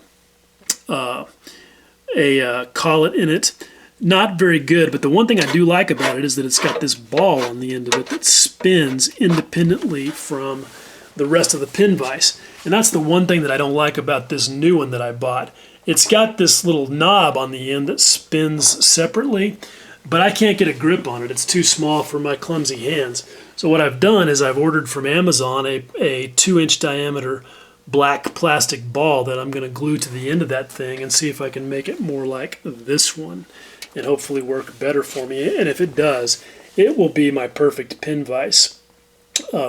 S1: collet in it. Not very good, but the one thing I do like about it is that it's got this ball on the end of it that spins independently from the rest of the pin vise. And that's the one thing that I don't like about this new one that I bought. It's got this little knob on the end that spins separately, but I can't get a grip on it. It's too small for my clumsy hands. So what I've done is I've ordered from Amazon a 2-inch diameter black plastic ball that I'm going to glue to the end of that thing and see if I can make it more like this one and hopefully work better for me. And if it does, it will be my perfect pin vise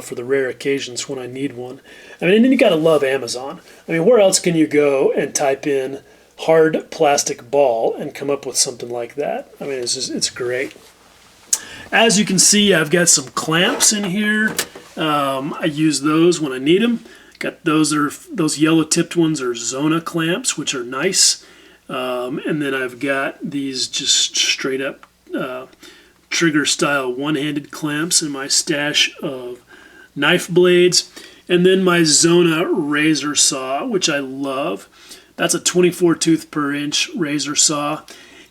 S1: for the rare occasions when I need one. And then you got to love Amazon. Where else can you go and type in hard plastic ball and come up with something like that? It's great. As you can see, I've got some clamps in here. I use those when I need them. Got those yellow tipped ones are Zona clamps, which are nice. And then I've got these just straight up trigger style one-handed clamps in my stash of knife blades. And then my Zona razor saw, which I love. That's a 24 tooth per inch razor saw.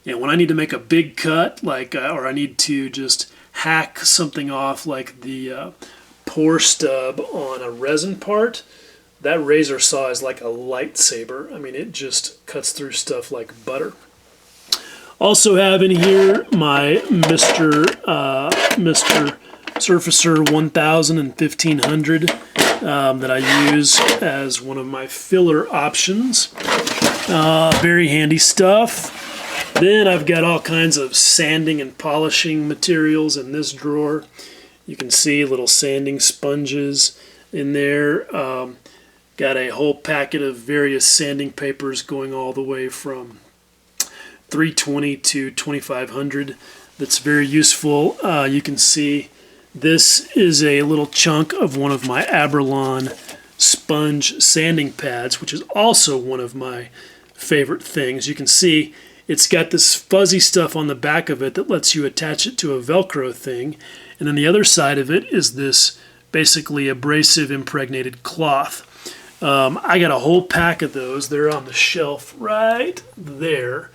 S1: And when I need to make a big cut, like or I need to just hack something off, like the pour stub on a resin part, that razor saw is like a lightsaber. I mean, it just cuts through stuff like butter. Also have in here my Mr. Surfacer 1000 and 1500 that I use as one of my filler options. Very handy stuff. Then I've got all kinds of sanding and polishing materials in this drawer. You can see little sanding sponges in there. Got a whole packet of various sanding papers going all the way from 320 to 2500. That's very useful. You can see this is a little chunk of one of my Aberlon sponge sanding pads, which is also one of my favorite things. You can see it's got this fuzzy stuff on the back of it that lets you attach it to a Velcro thing. And then the other side of it is this basically abrasive impregnated cloth. I got a whole pack of those. They're on the shelf right there.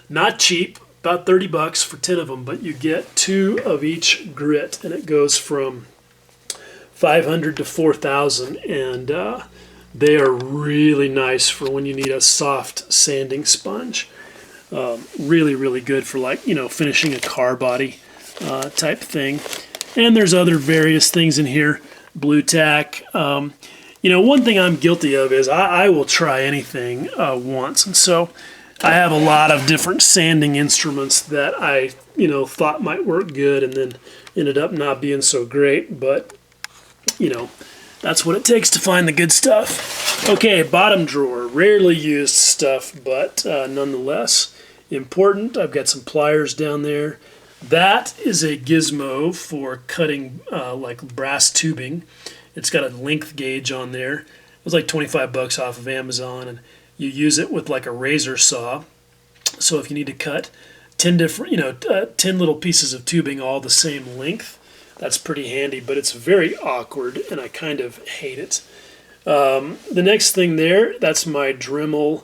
S1: Not cheap, about 30 bucks for 10 of them, but you get 2 of each grit, and it goes from 500 to 4,000, and they are really nice for when you need a soft sanding sponge. Really, really good for, like, finishing a car body type thing. And there's other various things in here. Blue tack. One thing I'm guilty of is I will try anything once, and so I have a lot of different sanding instruments that I, thought might work good and then ended up not being so great, but, that's what it takes to find the good stuff. Okay, bottom drawer, rarely used stuff, but nonetheless important. I've got some pliers down there. That is a gizmo for cutting like brass tubing. It's got a length gauge on there. It was like 25 bucks off of Amazon, and you use it with like a razor saw. So if you need to cut 10 different, 10 little pieces of tubing all the same length, that's pretty handy, but it's very awkward, and I kind of hate it. The next thing there, that's my Dremel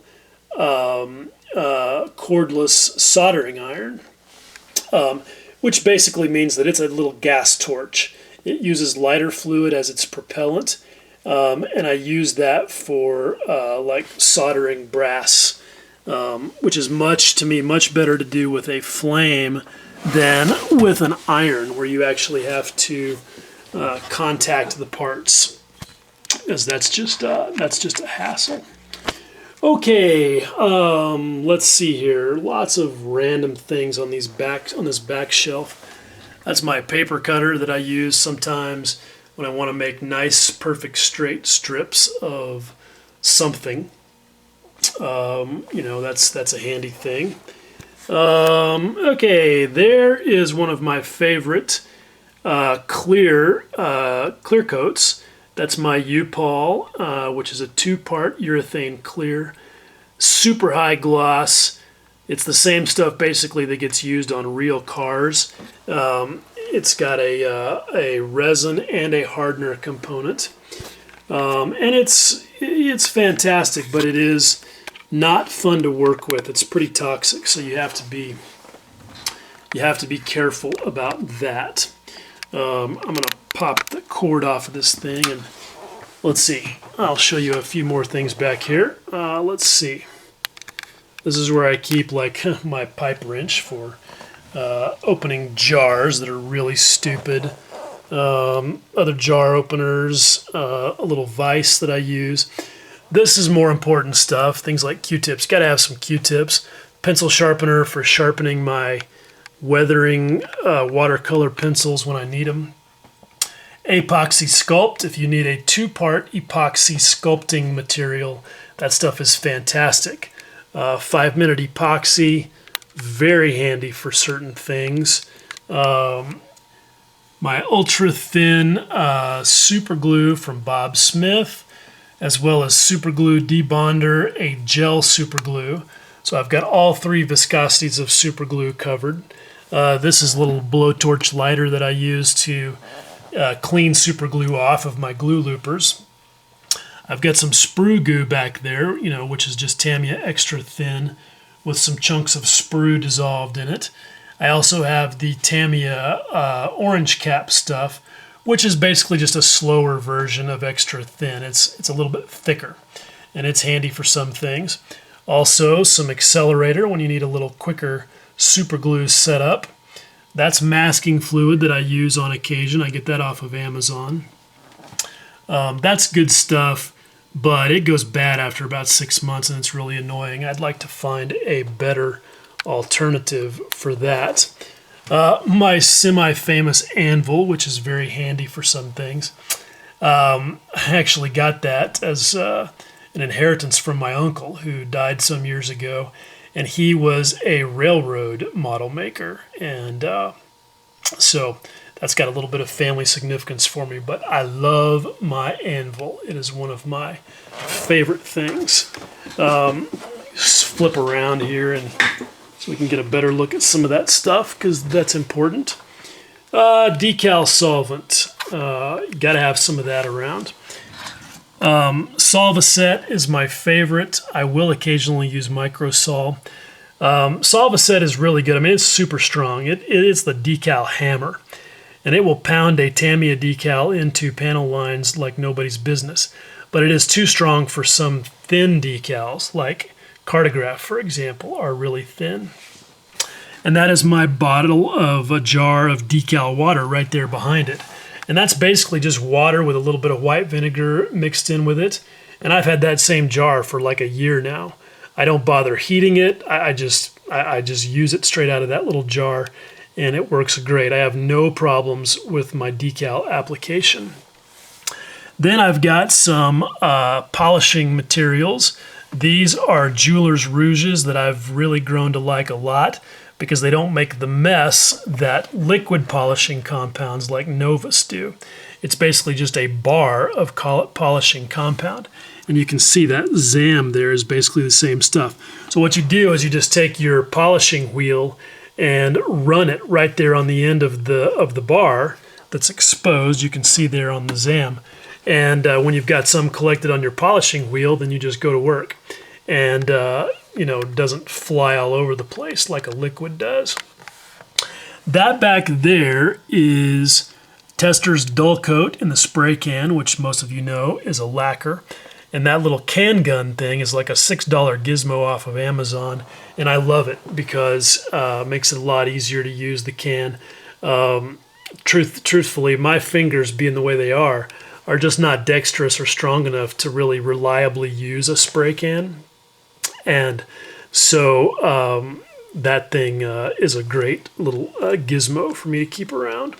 S1: cordless soldering iron, which basically means that it's a little gas torch. It uses lighter fluid as its propellant, and I use that for like soldering brass, which is to me much better to do with a flame than with an iron, where you actually have to contact the parts, because that's just a hassle. Okay, let's see here. Lots of random things on this back shelf. That's my paper cutter that I use sometimes when I want to make nice, perfect, straight strips of something. That's a handy thing. Okay, there is one of my favorite clear coats. That's my U-POL, which is a 2-part urethane clear, super high gloss. It's the same stuff basically that gets used on real cars. It's got a resin and a hardener component, and it's fantastic, but it is not fun to work with. It's pretty toxic, so you have to be careful about that. I'm gonna pop the cord off of this thing, and let's see. I'll show you a few more things back here. Let's see. This is where I keep like my pipe wrench for opening jars that are really stupid. Other jar openers, a little vise that I use. This is more important stuff. Things like Q-tips. Got to have some Q-tips. Pencil sharpener for sharpening my weathering watercolor pencils when I need them. Epoxy Sculpt. If you need a 2-part epoxy sculpting material, that stuff is fantastic. 5-minute epoxy, very handy for certain things. My ultra thin super glue from Bob Smith. as well as super glue debonder, a gel super glue. So I've got all three viscosities of super glue covered. This is a little blowtorch lighter that I use to clean super glue off of my glue loopers. I've got some sprue goo back there, which is just Tamiya extra thin with some chunks of sprue dissolved in it. I also have the Tamiya orange cap stuff, which is basically just a slower version of extra thin. It's a little bit thicker, and it's handy for some things. Also, some accelerator when you need a little quicker super glue setup. That's masking fluid that I use on occasion. I get that off of Amazon. That's good stuff, but it goes bad after about 6 months, and it's really annoying. I'd like to find a better alternative for that. My semi-famous anvil, which is very handy for some things. I actually got that as an inheritance from my uncle who died some years ago, and he was a railroad model maker, and so that's got a little bit of family significance for me, but I love my anvil. It is one of my favorite things. Just flip around here and so we can get a better look at some of that stuff because that's important. Decal solvent. Got to have some of that around. Solvacet is my favorite. I will occasionally use Microsol. Solvacet is really good. I mean, it's super strong. It is the decal hammer, and it will pound a Tamiya decal into panel lines like nobody's business. But it is too strong for some thin decals, like Cartograph, for example, are really thin. And that is my bottle of a jar of decal water right there behind it. And that's basically just water with a little bit of white vinegar mixed in with it. And I've had that same jar for like a year now. I don't bother heating it. I just use it straight out of that little jar, and it works great. I have no problems with my decal application. Then I've got some polishing materials. These are jeweler's rouges that I've really grown to like a lot because they don't make the mess that liquid polishing compounds like Novus do. It's basically just a bar of polishing compound. And you can see that Zam there is basically the same stuff. So what you do is you just take your polishing wheel and run it right there on the end of the bar that's exposed. You can see there on the Zam. And when you've got some collected on your polishing wheel, then you just go to work. And it doesn't fly all over the place like a liquid does. That back there is Tester's Dull Coat in the spray can, which most of you know is a lacquer. And that little can gun thing is like a $6 gizmo off of Amazon. And I love it because it makes it a lot easier to use the can. Truthfully, my fingers, being the way they are just not dexterous or strong enough to really reliably use a spray can. And so that thing is a great little gizmo for me to keep around.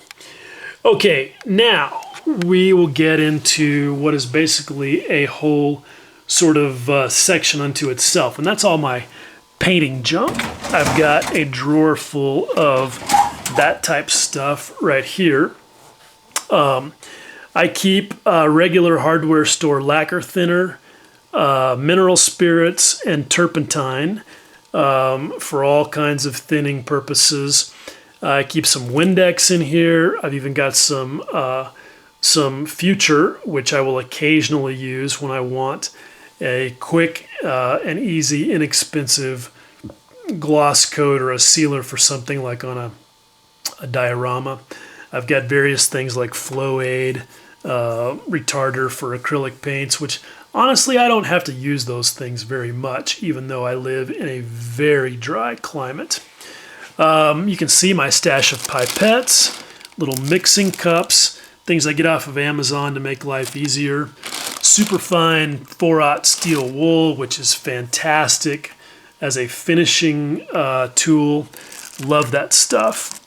S1: Okay, now we will get into what is basically a whole sort of section unto itself, and that's all my painting junk. I've got a drawer full of that type stuff right here. I keep regular hardware store lacquer thinner, mineral spirits, and turpentine for all kinds of thinning purposes. I keep some Windex in here. I've even got some Future, which I will occasionally use when I want a quick and easy, inexpensive gloss coat or a sealer for something like on a diorama. I've got various things like Flow Aid, retarder for acrylic paints, which honestly I don't have to use those things very much, even though I live in a very dry climate. You can see my stash of pipettes, little mixing cups, things I get off of Amazon to make life easier. Superfine 4/0 steel wool, which is fantastic as a finishing tool. Love that stuff.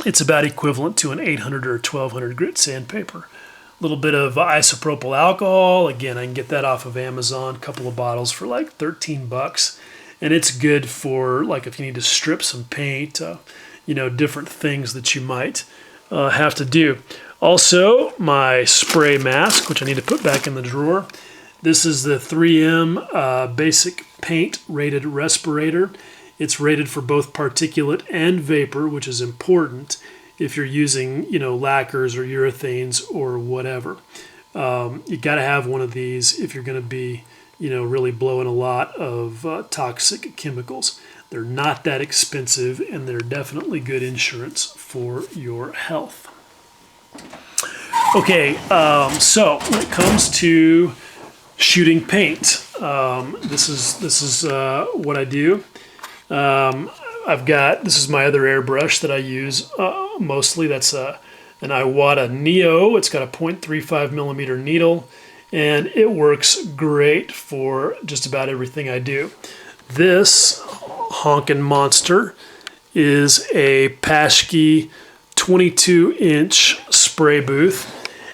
S1: It's about equivalent to an 800 or 1200 grit sandpaper. A little bit of isopropyl alcohol. Again, I can get that off of Amazon. A couple of bottles for like $13. And it's good for like if you need to strip some paint, different things that you might have to do. Also, my spray mask, which I need to put back in the drawer. This is the 3M Basic Paint Rated Respirator. It's rated for both particulate and vapor, which is important if you're using, lacquers or urethanes or whatever. You got to have one of these if you're going to be, really blowing a lot of toxic chemicals. They're not that expensive, and they're definitely good insurance for your health. Okay, so when it comes to shooting paint, this is what I do. This is my other airbrush that I use mostly. That's an Iwata Neo. It's got a 0.35 millimeter needle, and it works great for just about everything I do. This honkin' monster is a Paschke 22-inch spray booth,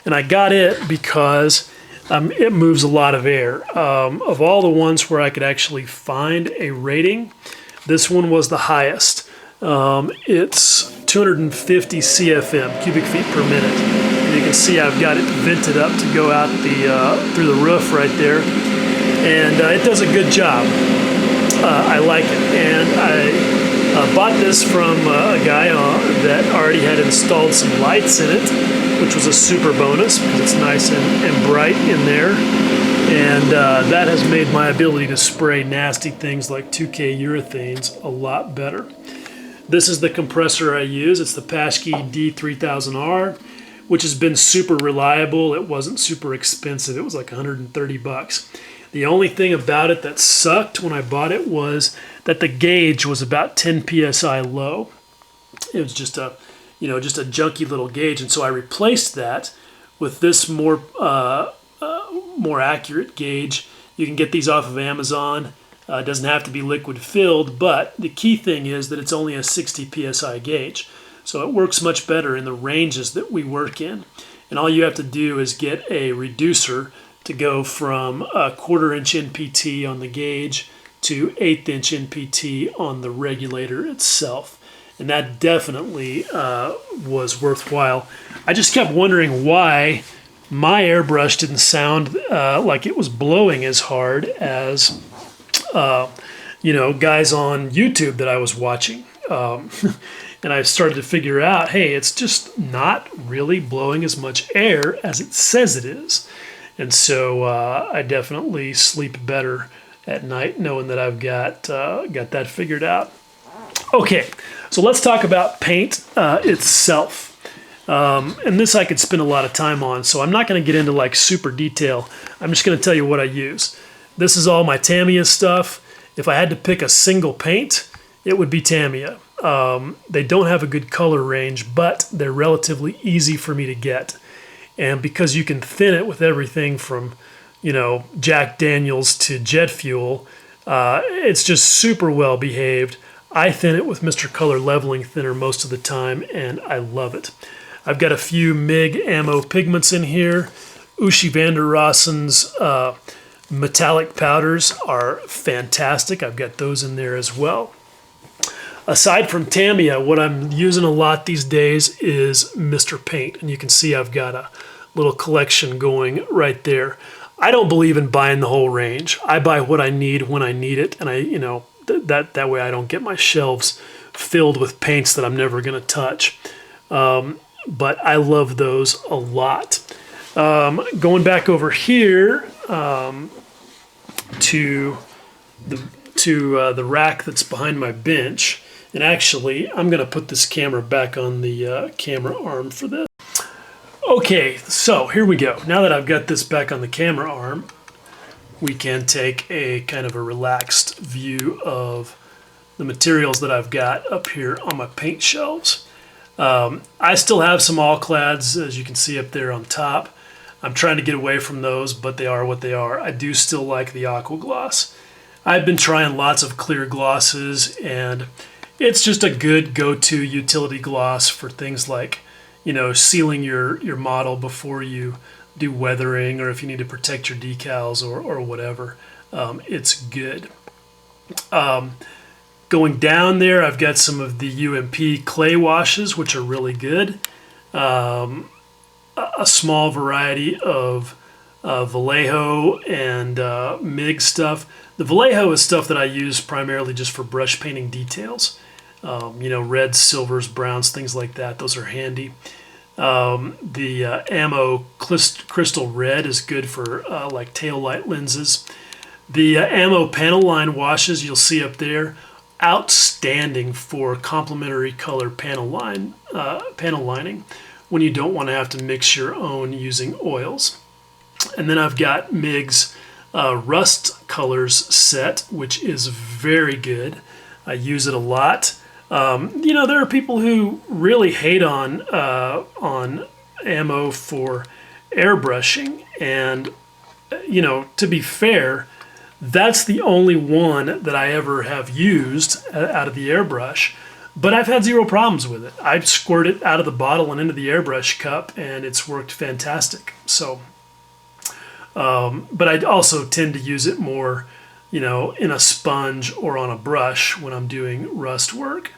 S1: and I got it because it moves a lot of air. Of all the ones where I could actually find a rating, this one was the highest. It's 250 CFM, cubic feet per minute. And you can see I've got it vented up to go out through the roof right there. And it does a good job. I like it. And I bought this from a guy that already had installed some lights in it, which was a super bonus because it's nice and bright in there. And that has made my ability to spray nasty things like 2K urethanes a lot better. This is the compressor I use. It's the Paschke D3000R, which has been super reliable. It wasn't super expensive. It was like 130 bucks. The only thing about it that sucked when I bought it was that the gauge was about 10 psi low. It was just a junky little gauge, and so I replaced that with this more accurate gauge. You can get these off of Amazon. It doesn't have to be liquid filled, but the key thing is that it's only a 60 psi gauge, so it works much better in the ranges that we work in. And all you have to do is get a reducer to go from a 1/4 inch NPT on the gauge to 1/8 inch NPT on the regulator itself. And that definitely was worthwhile. I just kept wondering why my airbrush didn't sound like it was blowing as hard as guys on YouTube that I was watching. And I started to figure out, hey, it's just not really blowing as much air as it says it is. And so I definitely sleep better at night knowing that I've got that figured out. Okay, so let's talk about paint itself. And this I could spend a lot of time on, so I'm not going to get into like super detail. I'm just going to tell you what I use. This is all my Tamiya stuff. If I had to pick a single paint, it would be Tamiya. They don't have a good color range, but they're relatively easy for me to get. And because you can thin it with everything from, Jack Daniels to jet fuel, it's just super well behaved. I thin it with Mr. Color Leveling Thinner most of the time, and I love it. I've got a few MIG ammo pigments in here. Ushi van der Rossen's metallic powders are fantastic. I've got those in there as well. Aside from Tamiya, what I'm using a lot these days is Mr. Paint, and you can see I've got a little collection going right there. I don't believe in buying the whole range. I buy what I need when I need it, and that way I don't get my shelves filled with paints that I'm never going to touch. But I love those a lot. Going back over here to the rack that's behind my bench. And actually, I'm going to put this camera back on the camera arm for this. Okay, so here we go. Now that I've got this back on the camera arm, we can take a kind of a relaxed view of the materials that I've got up here on my paint shelves. I still have some all-clads, as you can see up there on top. I'm trying to get away from those, but they are what they are. I do still like the aqua gloss. I've been trying lots of clear glosses, and it's just a good go-to utility gloss for things like, sealing your model before you do weathering, or if you need to protect your decals or whatever. It's good. Going down there, I've got some of the UMP clay washes, which are really good. A small variety of Vallejo and MIG stuff. The Vallejo is stuff that I use primarily just for brush painting details. You know, reds, silvers, browns, things like that. Those are handy. The ammo crystal red is good for like tail light lenses. The ammo panel line washes you'll see up there, outstanding for complementary color panel lining when you don't want to have to mix your own using oils. And then I've got MIG's Rust Colors set, which is very good. I use it a lot. You know, there are people who really hate on ammo for airbrushing, and you know, to be fair, that's the only one that I ever have used out of the airbrush, but I've had zero problems with it. I've squirted it out of the bottle and into the airbrush cup, and it's worked fantastic. So, but I also tend to use it more, you know, in a sponge or on a brush when I'm doing rust work.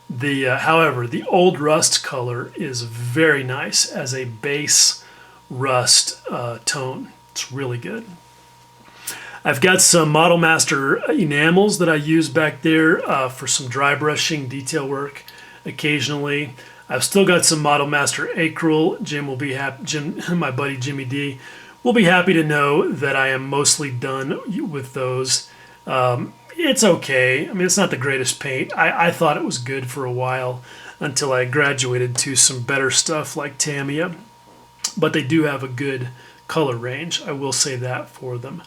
S1: However, the old rust color is very nice as a base rust tone. It's really good. I've got some Model Master enamels that I use back there for some dry brushing detail work occasionally. I've still got some Model Master acrylic. Jim will be happy. My buddy Jimmy D will be happy to know that I am mostly done with those. It's okay. I mean, it's not the greatest paint. I thought it was good for a while until I graduated to some better stuff like Tamiya. But they do have a good color range. I will say that for them.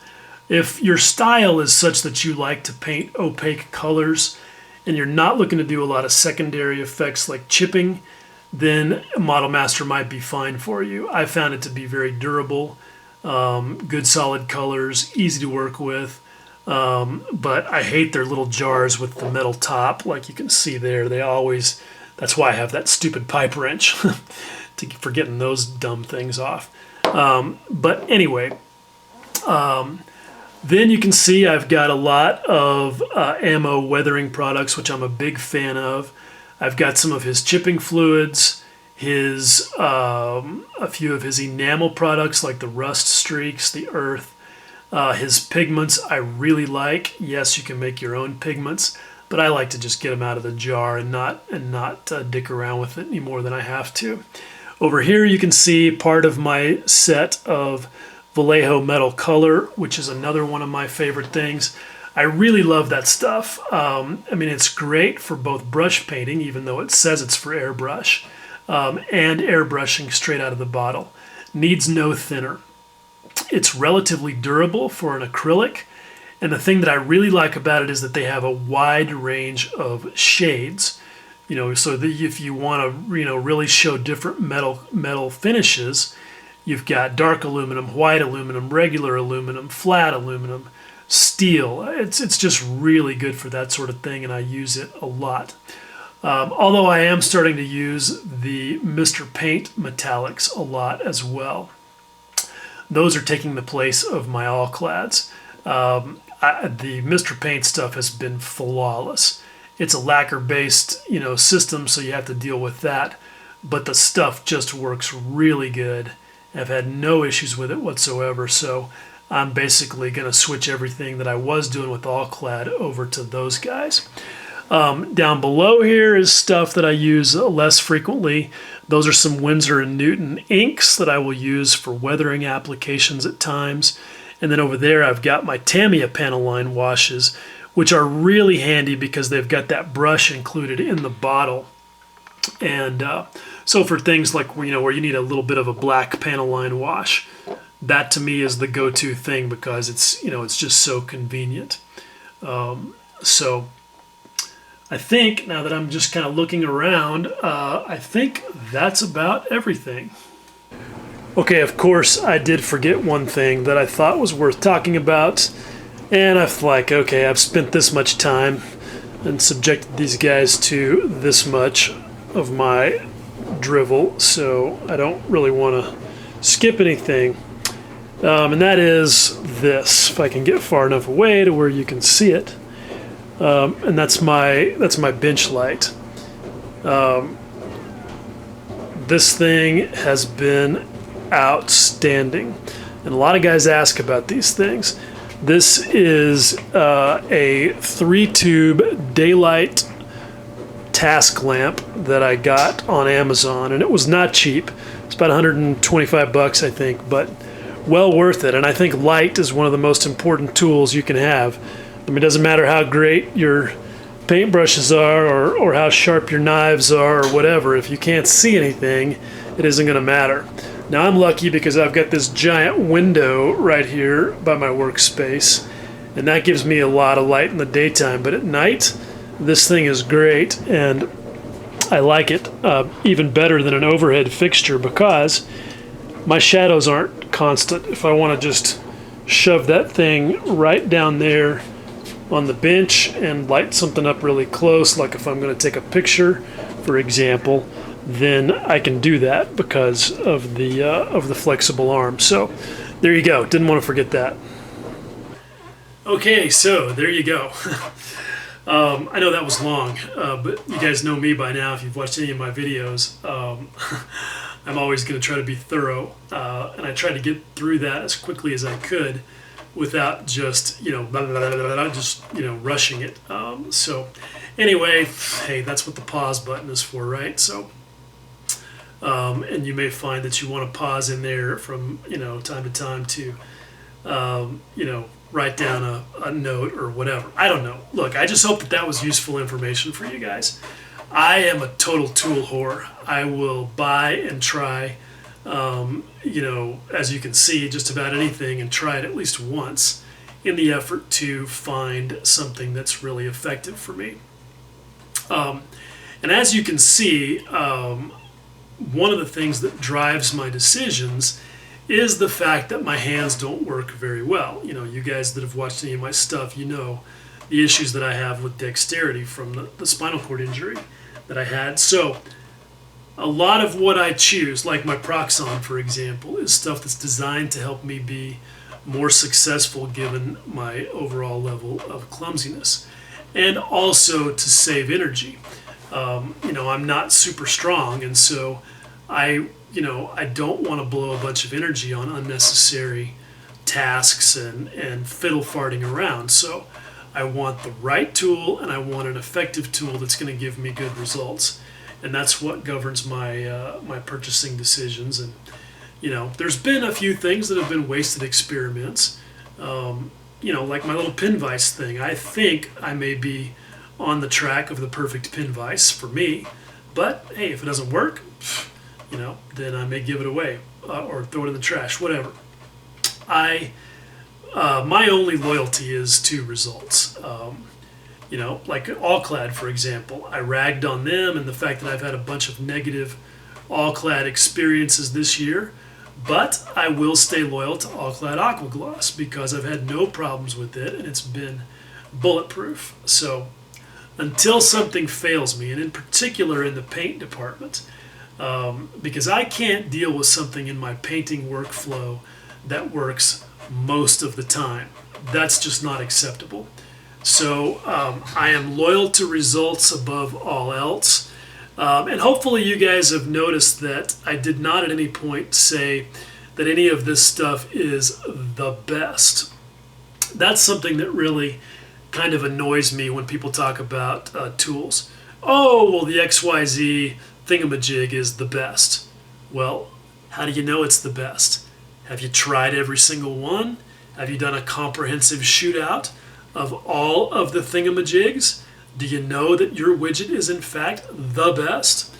S1: If your style is such that you like to paint opaque colors and you're not looking to do a lot of secondary effects like chipping, then Model Master might be fine for you. I found it to be very durable, good solid colors, easy to work with. But I hate their little jars with the metal top, like you can see there. That's why I have that stupid pipe wrench for getting those dumb things off. But anyway, then you can see I've got a lot of ammo weathering products, which I'm a big fan of. I've got some of his chipping fluids, a few of his enamel products like the rust streaks, the earth. His pigments I really like. Yes, you can make your own pigments, but I like to just get them out of the jar and not dick around with it any more than I have to. Over here you can see part of my set of Vallejo Metal Color, which is another one of my favorite things. I really love that stuff. I mean, it's great for both brush painting, even though it says it's for airbrush, and airbrushing straight out of the bottle. Needs no thinner. It's relatively durable for an acrylic, and the thing that I really like about it is that they have a wide range of shades, you know, so that if you want to, you know, really show different metal finishes, you've got dark aluminum, white aluminum, regular aluminum, flat aluminum, steel. It's just really good for that sort of thing, and I use it a lot. Although I am starting to use the Mr. Paint metallics a lot as well. Those are taking the place of my all-clads. The Mr. Paint stuff has been flawless. It's a lacquer-based, you know, system, so you have to deal with that. But the stuff just works really good. I've had no issues with it whatsoever, so I'm basically going to switch everything that I was doing with all-clad over to those guys. Down below here is stuff that I use less frequently. Those are some Winsor & Newton inks that I will use for weathering applications at times. And then over there I've got my Tamiya panel line washes, which are really handy because they've got that brush included in the bottle. And so for things like, you know, where you need a little bit of a black panel line wash, that to me is the go-to thing because it's, you know, it's just so convenient. So I think, now that I'm just kind of looking around, I think that's about everything. Okay, of course, I did forget one thing that I thought was worth talking about. And I'm like, okay, I've spent this much time and subjected these guys to this much of my drivel, so I don't really want to skip anything. And that is this, if I can get far enough away to where you can see it. And that's my bench light. This thing has been outstanding. And a lot of guys ask about these things. This is a 3-tube daylight task lamp that I got on Amazon, and it was not cheap. It's about 125 bucks, I think, but well worth it. And I think light is one of the most important tools you can have. I mean, it doesn't matter how great your paintbrushes are or how sharp your knives are or whatever. If you can't see anything, it isn't going to matter. Now, I'm lucky because I've got this giant window right here by my workspace, and that gives me a lot of light in the daytime. But at night, this thing is great, and I like it even better than an overhead fixture because my shadows aren't constant. If I want to just shove that thing right down there on the bench and light something up really close, like if I'm going to take a picture, for example, then I can do that because of the flexible arm. So there you go. Didn't want to forget that. Okay, so there you go. I know that was long, but you guys know me by now if you've watched any of my videos. I'm always going to try to be thorough, and I tried to get through that as quickly as I could without just, rushing it. So anyway, hey, that's what the pause button is for, right? So, and you may find that you want to pause in there from, time to time to, write down a note or whatever. I don't know. Look, I just hope that was useful information for you guys. I am a total tool whore. I will buy and try, as you can see, just about anything and try it at least once in the effort to find something that's really effective for me. And as you can see, one of the things that drives my decisions is the fact that my hands don't work very well. You guys that have watched any of my stuff, the issues that I have with dexterity from the spinal cord injury that I had. So a lot of what I choose, like my Proxon, for example, is stuff that's designed to help me be more successful given my overall level of clumsiness, and also to save energy. I'm not super strong, and so I don't want to blow a bunch of energy on unnecessary tasks and fiddle farting around. So I want the right tool, and I want an effective tool that's going to give me good results. And that's what governs my my purchasing decisions. And there's been a few things that have been wasted experiments. Like my little pin vise thing. I think I may be on the track of the perfect pin vise for me. But hey, if it doesn't work, then I may give it away or throw it in the trash, whatever. My only loyalty is to results. Like All-Clad, for example. I ragged on them and the fact that I've had a bunch of negative All-Clad experiences this year, but I will stay loyal to All-Clad Aqua Gloss because I've had no problems with it and it's been bulletproof. So until something fails me, and in particular in the paint department, because I can't deal with something in my painting workflow that works most of the time. That's just not acceptable. So I am loyal to results above all else. And hopefully you guys have noticed that I did not at any point say that any of this stuff is the best. That's something that really kind of annoys me when people talk about tools. Oh, well, the XYZ thingamajig is the best. Well, how do you know it's the best? Have you tried every single one? Have you done a comprehensive shootout of all of the thingamajigs? Do you know that your widget is in fact the best?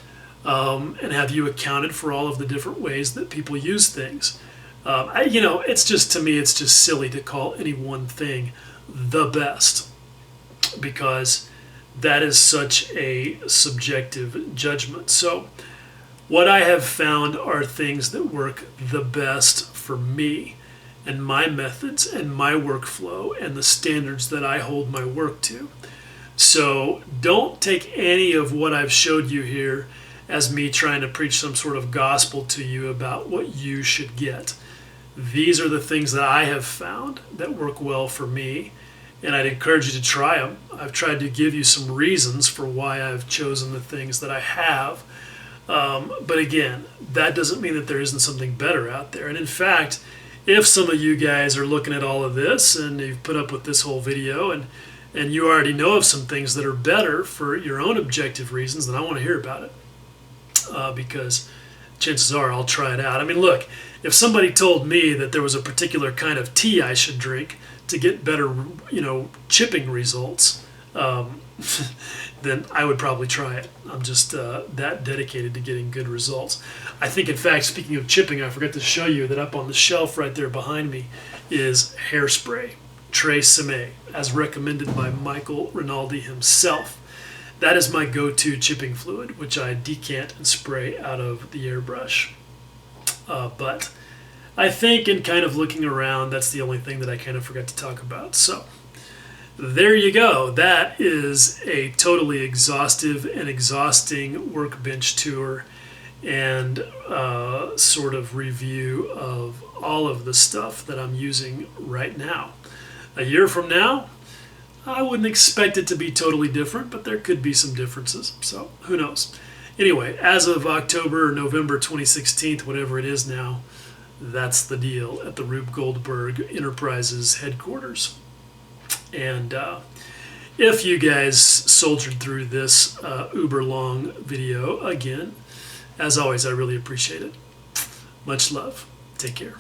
S1: And have you accounted for all of the different ways that people use things? It's just, to me, it's just silly to call any one thing the best, because that is such a subjective judgment. So what I have found are things that work the best for me and my methods and my workflow and the standards that I hold my work to. So don't take any of what I've showed you here as me trying to preach some sort of gospel to you about what you should get. These are the things that I have found that work well for me, and I'd encourage you to try them. I've tried to give you some reasons for why I've chosen the things that I have. But again, that doesn't mean that there isn't something better out there. And in fact, if some of you guys are looking at all of this and you've put up with this whole video and you already know of some things that are better for your own objective reasons, then I want to hear about it. Because chances are I'll try it out. I mean, look, if somebody told me that there was a particular kind of tea I should drink to get better, chipping results, then I would probably try it. I'm just that dedicated to getting good results. I think, in fact, speaking of chipping, I forgot to show you that up on the shelf right there behind me is hairspray, Tresemme, as recommended by Michael Rinaldi himself. That is my go-to chipping fluid, which I decant and spray out of the airbrush. But I think, in kind of looking around, that's the only thing that I kind of forgot to talk about. So there you go. That is a totally exhaustive and exhausting workbench tour and sort of review of all of the stuff that I'm using right now. A year from now, I wouldn't expect it to be totally different, but there could be some differences, so who knows. Anyway, as of October or November 2016, whatever it is now, that's the deal at the Rube Goldberg Enterprises headquarters. And if you guys soldiered through this uber long video, again, as always, I really appreciate it. Much love. Take care.